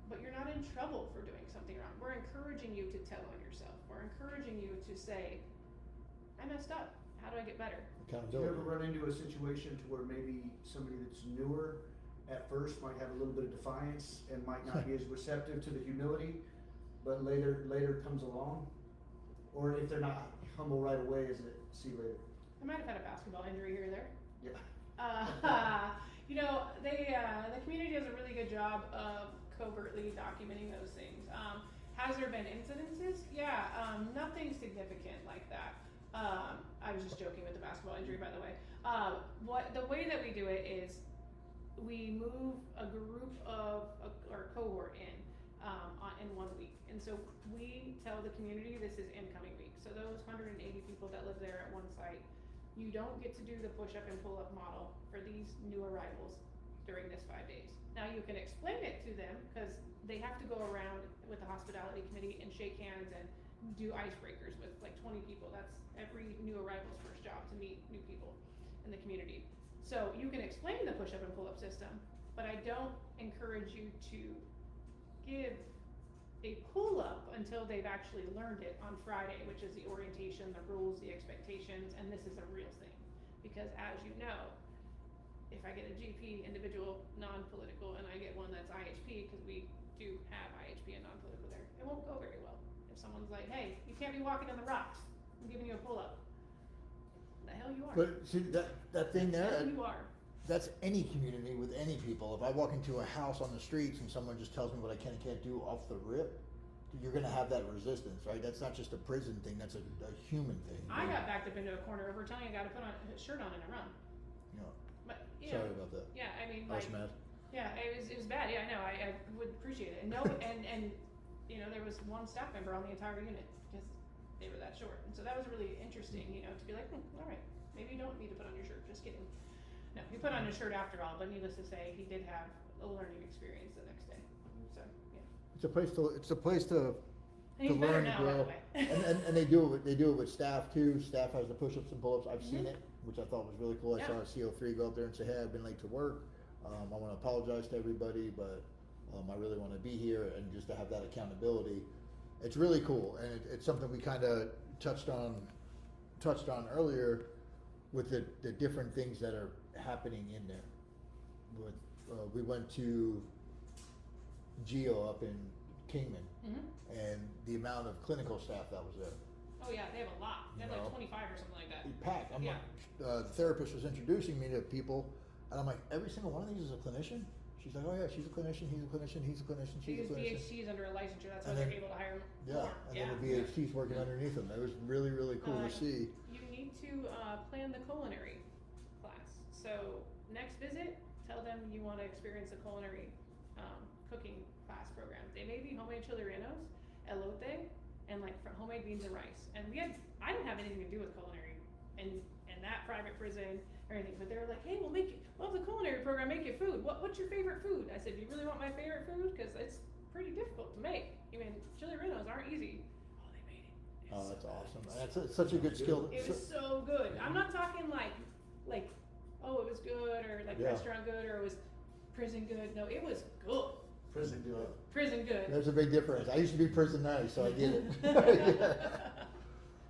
but you're not in trouble for doing something wrong. We're encouraging you to tell on yourself. We're encouraging you to say, I messed up. How do I get better? Do you ever run into a situation to where maybe somebody that's newer at first might have a little bit of defiance and might not be as receptive to the humility, but later comes along? Or if they're not humble right away, is it see you later? I might have had a basketball injury here or there. Yeah. The community does a really good job of covertly documenting those things. Has there been incidences? Yeah, nothing significant like that. I was just joking with the basketball injury, by the way. The way that we do it is we move a group or a cohort in 1 week. And so we tell the community this is incoming week. So those 180 people that live there at one site, you don't get to do the push-up and pull-up model for these new arrivals during this 5 days. Now you can explain it to them because they have to go around with the hospitality committee and shake hands and do icebreakers with like 20 people. That's every new arrival's first job, to meet new people in the community. So you can explain the push-up and pull-up system, but I don't encourage you to give a pull-up until they've actually learned it on Friday, which is the orientation, the rules, the expectations, and this is a real thing. Because as you know, if I get a GP, individual, non-political, and I get one that's IHP, because we do have IHP and non-political there, it won't go very well. If someone's like, hey, you can't be walking on the rocks, I'm giving you a pull-up. The hell you are. But see, that thing there, The hell you are. that's any community with any people. If I walk into a house on the streets and someone just tells me what I can and can't do off the rip, you're gonna have that resistance, right? That's not just a prison thing, that's a human thing. I got backed up into a corner over telling a guy to put on a shirt on and a run. You know, But, sorry about that. Yeah, I mean, I was like, mad. yeah, it was bad. Yeah, I know. I would appreciate it. And no, and there was one staff member on the entire unit because they were that short. And so that was really interesting, to be like, all right, maybe you don't need to put on your shirt. Just kidding. No, he put on his shirt after all. But needless to say, he did have a learning experience the next day. So yeah. It's a place to And he's better learn and now, by the grow. way. And they do it with staff too. Staff has the push-ups and pull-ups. I've seen it, which I thought was really cool. I Yeah. saw a CO3 go up there and say, hey, I've been late to work. I want to apologize to everybody, but I really want to be here, and just to have that accountability. It's really cool, and it's something we kind of touched on earlier with the different things that are happening in there. We went to Geo up in Kingman, and the amount of clinical staff that was there. Oh yeah, they have a lot. They have You know. like 25 or something like that. Packed. I'm Yeah. like, the therapist was introducing me to people, and I'm like, every single one of these is a clinician? She's like, oh yeah, she's a clinician, he's a clinician, he's a clinician, she's Because a clinician. BHC's under a licensure, that's why And they're then- able to hire Yeah, more. and then the BHC's working underneath them. It was really, really cool to see. You need to plan the culinary class. So next visit, tell them you want to experience a culinary cooking class program. They may be homemade chili rellenos, elote, and like homemade beans and rice. And I didn't have anything to do with culinary in that private prison or anything, but they were like, hey, we'll have the culinary program make you food. What's your favorite food? I said, do you really want my favorite food? Because it's pretty difficult to make. I mean, chili rellenos aren't easy. Oh, they made it. Oh, that's awesome. That's such a good skill. It was so good. I'm not talking like, oh, it was good, or like Yeah. restaurant good, or it was prison good. No, it was good. Prison do it. Prison good. There's a big difference. I used to be prison nice, so I get it.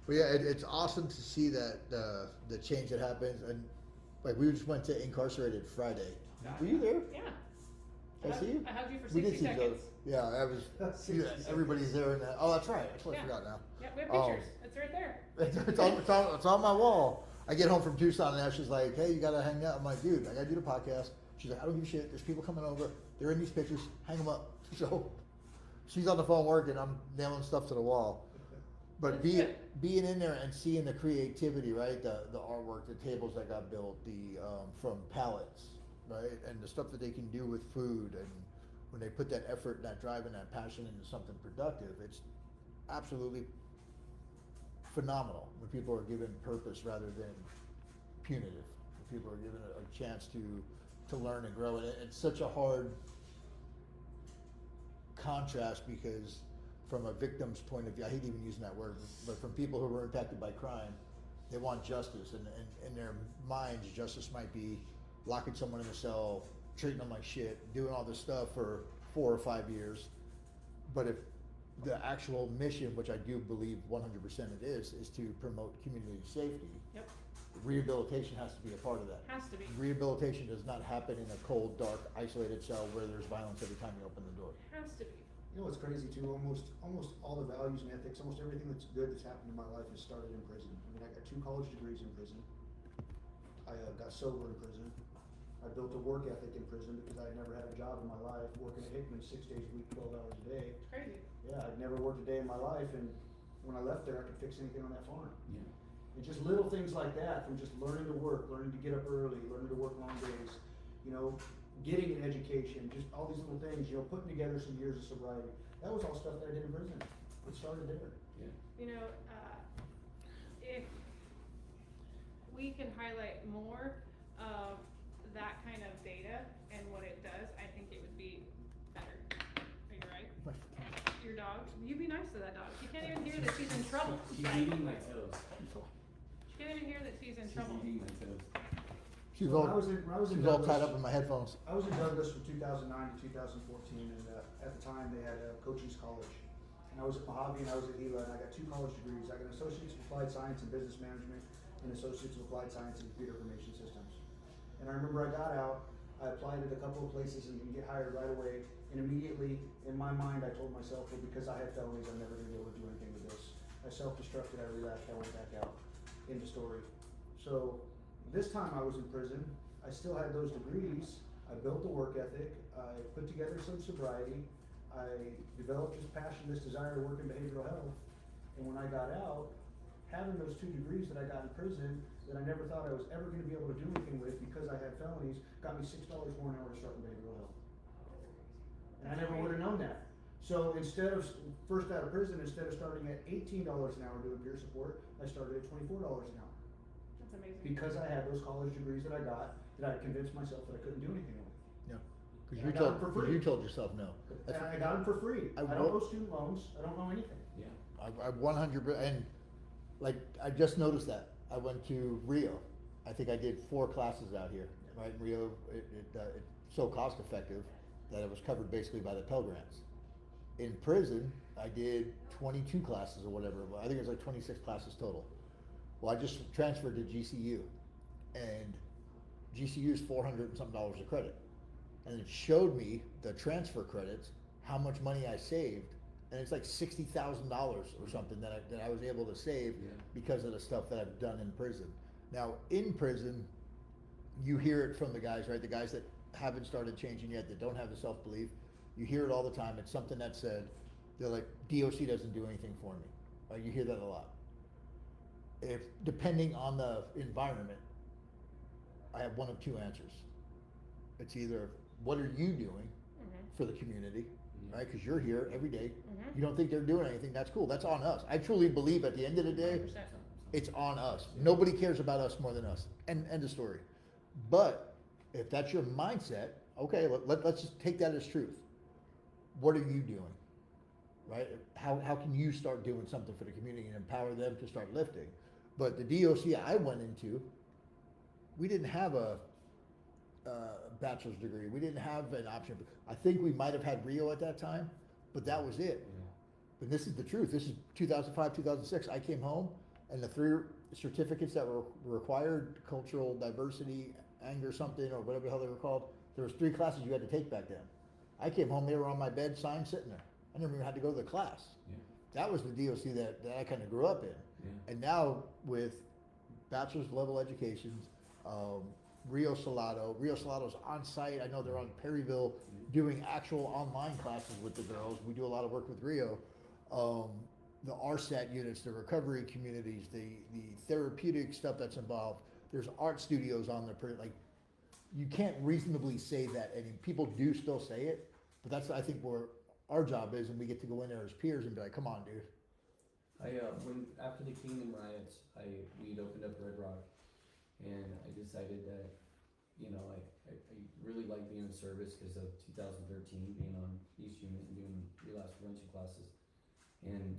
But yeah, it's awesome to see that the change that happens. And like we just went to Incarcerated Friday. Were you there? Yeah. Did I see you? I hugged you for We 60 did see each other. seconds. Yeah, I was. Everybody's there in that. Oh, that's right. I totally Yeah. forgot now. Yeah, we have Oh. pictures. It's right there. It's on my wall. I get home from Tucson and Ashley's like, "Hey, you gotta hang out." I'm like, "Dude, I gotta do the podcast." She's like, "I don't give a shit. There's people coming over. They're in these pictures. Hang them up." So she's on the phone working. I'm nailing stuff to the wall. But That's being in there and seeing the creativity, right? The artwork, the tables that got built, the from pallets, right? And the stuff that they can do with food, and when they put that effort, that drive, and that passion into something productive, it's absolutely phenomenal when people are given purpose rather than punitive. When people are given a chance to learn and grow. And it's such a hard contrast because from a victim's point of view, I hate even using that word, but from people who were impacted by crime, they want justice, and in their minds, justice might be locking someone in a cell, treating them like shit, doing all this stuff for 4 or 5 years. But if the actual mission, which I do believe 100% it is to promote community safety, Yep. rehabilitation has to be a part of that. Has to be. Rehabilitation does not happen in a cold, dark, isolated cell where there's violence every time you open the door. Has to be. You know what's crazy too? Almost all the values and ethics, almost everything that's good that's happened in my life has started in prison. I mean, I got 2 college degrees in prison. I got sober in prison. I built a work ethic in prison because I had never had a job in my life, working at Hickman 6 days a week, 12 hours a day. It's crazy. Yeah, I'd never worked a day in my life, and when I left there, I could fix anything on that farm. Yeah. And just little things like that, from just learning to work, learning to get up early, learning to work long days, you know, getting an education, just all these little things, you know, putting together some years of sobriety. That was all stuff that I did in prison. It started there. Yeah. You know, if we can highlight more of that kind of data and what it does, I think it would be better. Are you right? Your dog, you be nice to that dog. She can't even hear that she's in trouble. She's eating my toes. She can't even hear that she's in trouble. She's eating my toes. She's When all, I was in she's all Douglas- tied up in my headphones. I was in Douglas from 2009 to 2014, and at the time they had Coaching's College. And I was at Mojave and I was at Gila, and I got 2 college degrees. I got an Associate's of Applied Science in Business Management and Associate's of Applied Science in Computer Information Systems. And I remember I got out, I applied at a couple of places and didn't get hired right away. And immediately, in my mind, I told myself, well, because I had felonies, I'm never gonna be able to do anything with this. I self-destructed, I relapsed, I went back out. End of story. So, this time I was in prison, I still had those degrees, I built a work ethic, I put together some sobriety, I developed this passion, this desire to work in behavioral health. And when I got out, having those 2 degrees that I got in prison, that I never thought I was ever gonna be able to do anything with because I had felonies, got me $6 more an hour to start in behavioral health. And I never would've known that. So instead of, first out of prison, instead of starting at $18 an hour doing peer support, I started at $24 an hour. That's amazing. Because I had those college degrees that I got, that I convinced myself that I couldn't do anything with. Yeah, And because I got it for free. you told yourself no. And I got them for free. I I don't know student loans, I don't know anything. Yeah. I 100, and like, I just noticed that. I went to Rio. I think I did 4 classes out here, right? In Rio, it's so cost effective that it was covered basically by the Pell Grants. In prison, I did 22 classes or whatever. I think it was like 26 classes total. Well, I just transferred to GCU, and GCU is $400 and something a credit. And it showed me the transfer credits, how much money I saved, and it's like $60,000 or something that I was able to save Yeah. because of the stuff that I've done in prison. Now, in prison, you hear it from the guys, right? The guys that haven't started changing yet, that don't have the self-belief. You hear it all the time. It's something that's said. They're like, DOC doesn't do anything for me. You hear that a lot. If, depending on the environment, I have one of 2 answers. It's either, what are you doing Mhm. for the community, Mhm. right? Because you're here every day. Mhm. You don't think they're doing anything. That's cool. That's on us. I truly believe at the end of the day, 100%. it's on us. Nobody cares about us more than us. End of story. But if that's your mindset, okay, let's just take that as truth. What are you doing? Right? How can you start doing something for the community and empower them to start lifting? But the DOC I went into, we didn't have a bachelor's degree. We didn't have an option. I think we might have had Rio at that time, but that was it. Yeah. But this is the truth. This is 2005, 2006. I came home, and the 3 certificates that were required, cultural diversity, anger something, or whatever the hell they were called, there was 3 classes you had to take back then. I came home, they were on my bed, signed, sitting there. I never even had to go to the class. Yeah. That was the DOC that I kind of grew up in. Yeah. And now with bachelor's level educations, Rio Salato's on site. I know they're on Perryville doing actual online classes with the girls. We do a lot of work with Rio. The RSAT units, the recovery communities, the therapeutic stuff that's involved. There's art studios on there. Like, you can't reasonably say that, and people do still say it, but that's, I think, where our job is, and we get to go in there as peers and be like, come on, dude. When after the Kingdom riots, we'd opened up Red Rock, and I decided that, you know, I really like being in service because of 2013, being on East Unit and doing relapse prevention classes, and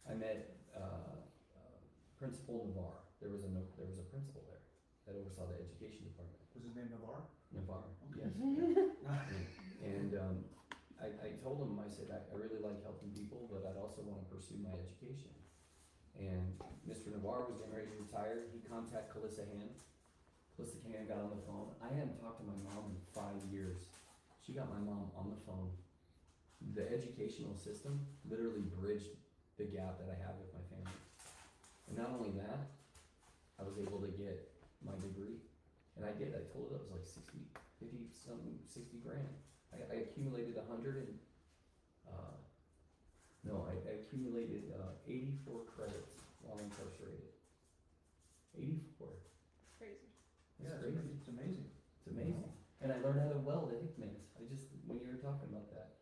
I met Principal Navarre. There was a principal there that oversaw the education department. Was his name Navarre? Navarre, yes. And I told him, I said, I really like helping people, but I'd also want to pursue my education. And Mr. Navarre was getting ready to retire. He contacted Calissa Hand. Calissa Hand got on the phone. I hadn't talked to my mom in 5 years. She got my mom on the phone. The educational system literally bridged the gap that I had with my family. And not only that, I was able to get my degree. And I did. I told her that was like 60 grand. I accumulated I accumulated 84 credits while incarcerated. 84. Crazy. It's Yeah, crazy. it's amazing. It's amazing. And I learned how to weld at Hickman's. When you were talking about that,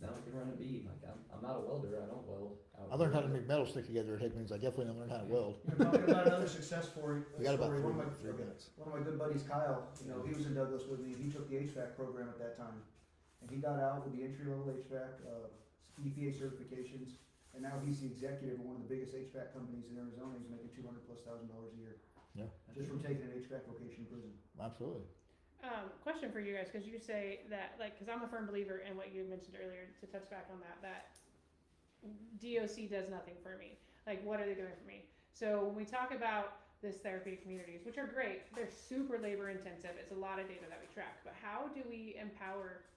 now I can run a bead. Like, I'm not a welder. I don't weld. I learned how to make metal stick together at Hickman's. I definitely didn't learn how to weld. You know, talking about another success story. We got about story, 3 minutes. One of my good buddies, Kyle, you know, he was in Douglas with me. He took the HVAC program at that time. And he got out with the entry-level HVAC, EPA certifications. And now he's the executive of one of the biggest HVAC companies in Arizona. He's making $200,000+ a year. Yeah. Just from taking an HVAC vocation in prison. Absolutely. Question for you guys, because you say that, like, because I'm a firm believer in what you mentioned earlier, to touch back on that DOC does nothing for me. Like, what are they doing for me? So when we talk about this therapeutic communities, which are great, they're super labor intensive. It's a lot of data that we track. But how do we empower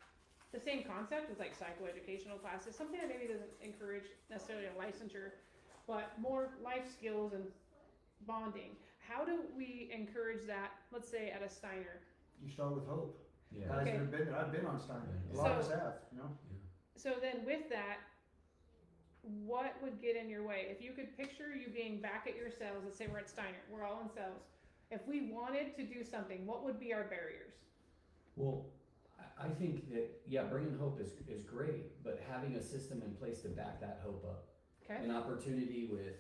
the same concept with like psychoeducational classes, something that maybe doesn't encourage necessarily a licensure, but more life skills and bonding? How do we encourage that, let's say at a Steiner? You start with hope. Yeah. Guys Okay. that have been there, I've been on Steiner. Yeah. A lot of us So- have, you know? So then with that, what would get in your way? If you could picture you being back at your cells, let's say we're at Steiner, we're all in cells. If we wanted to do something, what would be our barriers? Well, I think that, yeah, bringing hope is great, but having a system in place to back that hope up. Okay? An opportunity with,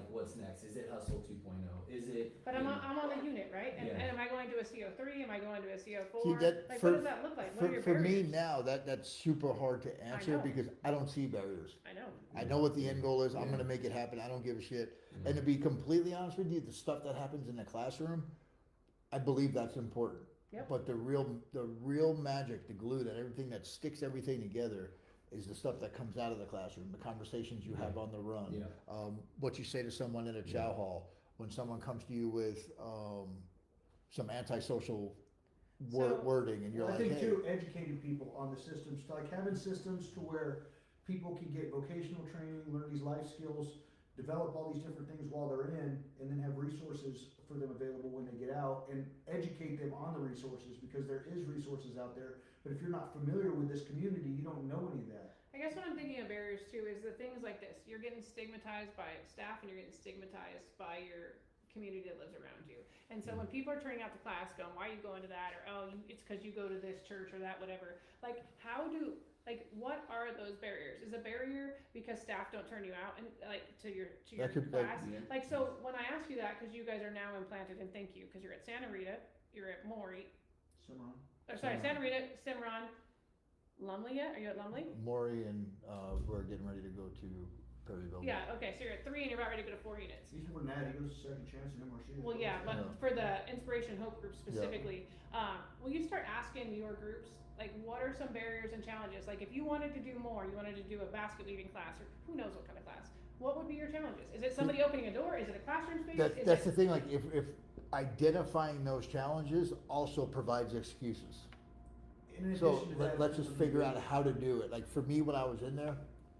what's next? Is it Hustle 2.0? Is it? But I'm on the unit, right? And, Yeah. and am I going to a CO3? Am I going to a CO4? See, that- Like, for- what does that look like? What are your For me barriers? now, that's super hard to answer know. because I don't see barriers. I know. I know what the end goal is. I'm Yeah. gonna make it happen. I don't give a shit. Yeah. And to be completely honest with you, the stuff that happens in the classroom, I believe that's important. Yep. But the real magic, the glue, that everything that sticks everything together, is the stuff that comes out of the classroom. The conversations you have on the run. Yeah. What you say to someone in a chow hall when someone comes to you with some antisocial So- wording, and you're I like, think hey. too, educating people on the systems, like having systems to where people can get vocational training, learn these life skills, develop all these different things while they're in, and then have resources for them available when they get out, and educate them on the resources, because there is resources out there. But if you're not familiar with this community, you don't know any of that. I guess what I'm thinking of barriers too is the things like this. You're getting stigmatized by staff and you're getting stigmatized by your community that lives around you. And so when people are turning out to class going, why are you going to that? Or, oh, it's because you go to this church or that, whatever. Like, what are those barriers? Is a barrier because staff don't turn you out and like to your That could- that- class? Yeah. Like, so when I ask you that, because you guys are now implanted, and thank you, because you're at Santa Rita, you're at Maury, Cimarron. or sorry, Cimarron. Santa Rita, Cimarron, Lumley yet? Are you at Lumley? Maury and we're getting ready to go to Perryville. Yeah, okay, so you're at 3 and you're about ready to go to 4 units. He's more than that, he goes to Second Chance and MRC. Well, yeah, but Yeah. for the Inspiration Hope group specifically, will you start asking your groups, like, what are some barriers and challenges? Like, if you wanted to do more, you wanted to do a basket weaving class, or who knows what kind of class, what would be your challenges? Is it somebody opening a door? Is it a classroom space? Is That's it- the thing, like, if identifying those challenges also provides excuses. in So addition to that. let's just figure out how to do it. Like for me, when I was in there,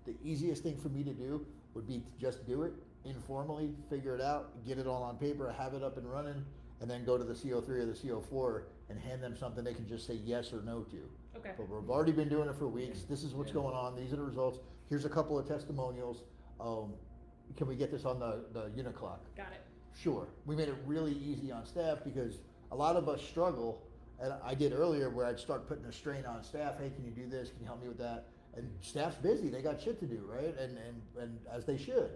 the easiest thing for me to do would be to just do it informally, figure it out, get it all on paper, have it up and running, and then go to the CO3 or the CO4 and hand them something they can just say yes or no to. Okay. But we've already been doing it for weeks. This is what's going on. These are the results. Here's a couple of testimonials. Can we get this on the unit clock? Got it. Sure. We made it really easy on staff because a lot of us struggle, and I did earlier where I'd start putting a strain on staff. Hey, can you do this? Can you help me with that? And staff's busy. They got shit to do, right? And as they should.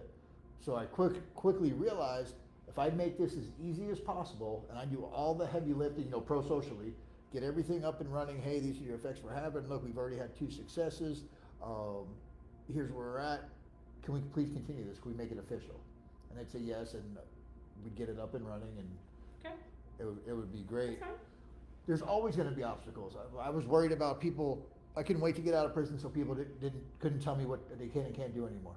So I quickly realized if I make this as easy as possible and I do all the heavy lifting, pro-socially, get everything up and running. Hey, these are your effects we're having. Look, we've already had 2 successes. Here's where we're at. Can we please continue this? Can we make it official? And they'd say yes, and we'd get it up and running, and Okay. it would be great. That's fine. There's always going to be obstacles. I was worried about people. I couldn't wait to get out of prison so people couldn't tell me what they can and can't do anymore.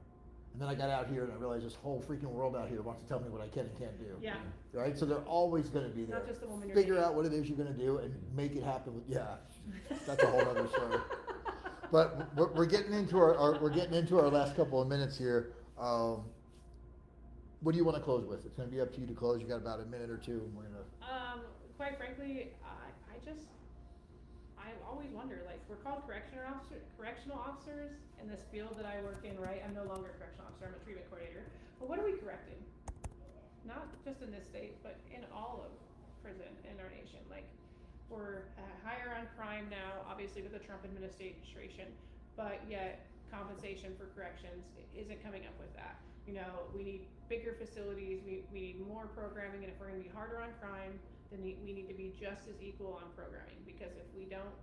And then I got out here and I realized this whole freaking world out here wants to tell me what I can and can't do. Yeah. Right? So they're always going to be there. Not just the woman you're Figure dating. out what it is you're going to do and make it happen. That's a whole other story. But we're getting into our last couple of minutes here. What do you want to close with? It's going to be up to you to close. You got about a minute or two, and we're gonna. Quite frankly, I always wonder, like, we're called correctional officers in this field that I work in, right? I'm no longer a correctional officer, I'm a treatment coordinator. But what are we correcting? Not just in this state, but in all of prison in our nation. Like, we're higher on crime now, obviously with the Trump administration, but yet compensation for corrections isn't coming up with that. We need bigger facilities, we need more programming, and if we're gonna be harder on crime, then we need to be just as equal on programming, because if we don't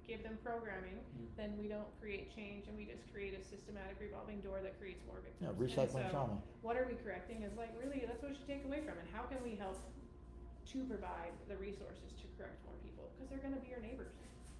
give them programming, then we don't create change, and we just create a systematic revolving door that creates more victims. Yeah, recycling And so, trauma. what are we correcting is like, really, that's what we should take away from it. How can we help to provide the resources to correct more people? Because they're gonna be your neighbors.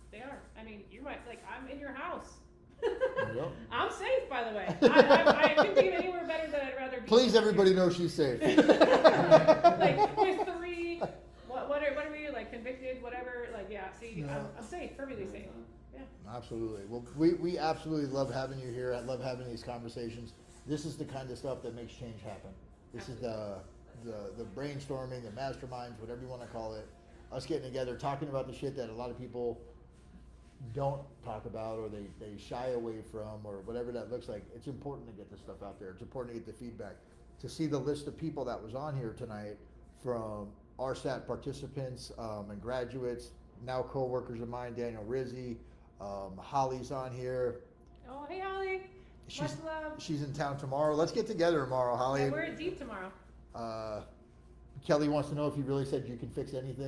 They are. I mean, you might, like, I'm in your house. Yep. I'm safe, by the way. I couldn't be anywhere better than I'd rather be. Please, everybody know she's safe. Like, with 3, what are we, like, convicted, whatever, like, yeah, see, No. I'm safe, perfectly safe. Yeah. Absolutely. Well, we absolutely love having you here. I love having these conversations. This is the kind of stuff that makes change happen. This is the brainstorming, the masterminds, whatever you want to call it. Us getting together, talking about the shit that a lot of people don't talk about, or they shy away from, or whatever that looks like. It's important to get this stuff out there. It's important to get the feedback. To see the list of people that was on here tonight, from RSAT participants and graduates, now co-workers of mine, Daniel Rizzi, Holly's on here. Oh, hey, Holly. Much love. She's in town tomorrow. Let's get together tomorrow, Holly. Yeah, we're at Deep tomorrow. Kelly wants to know if you really said you can fix anything.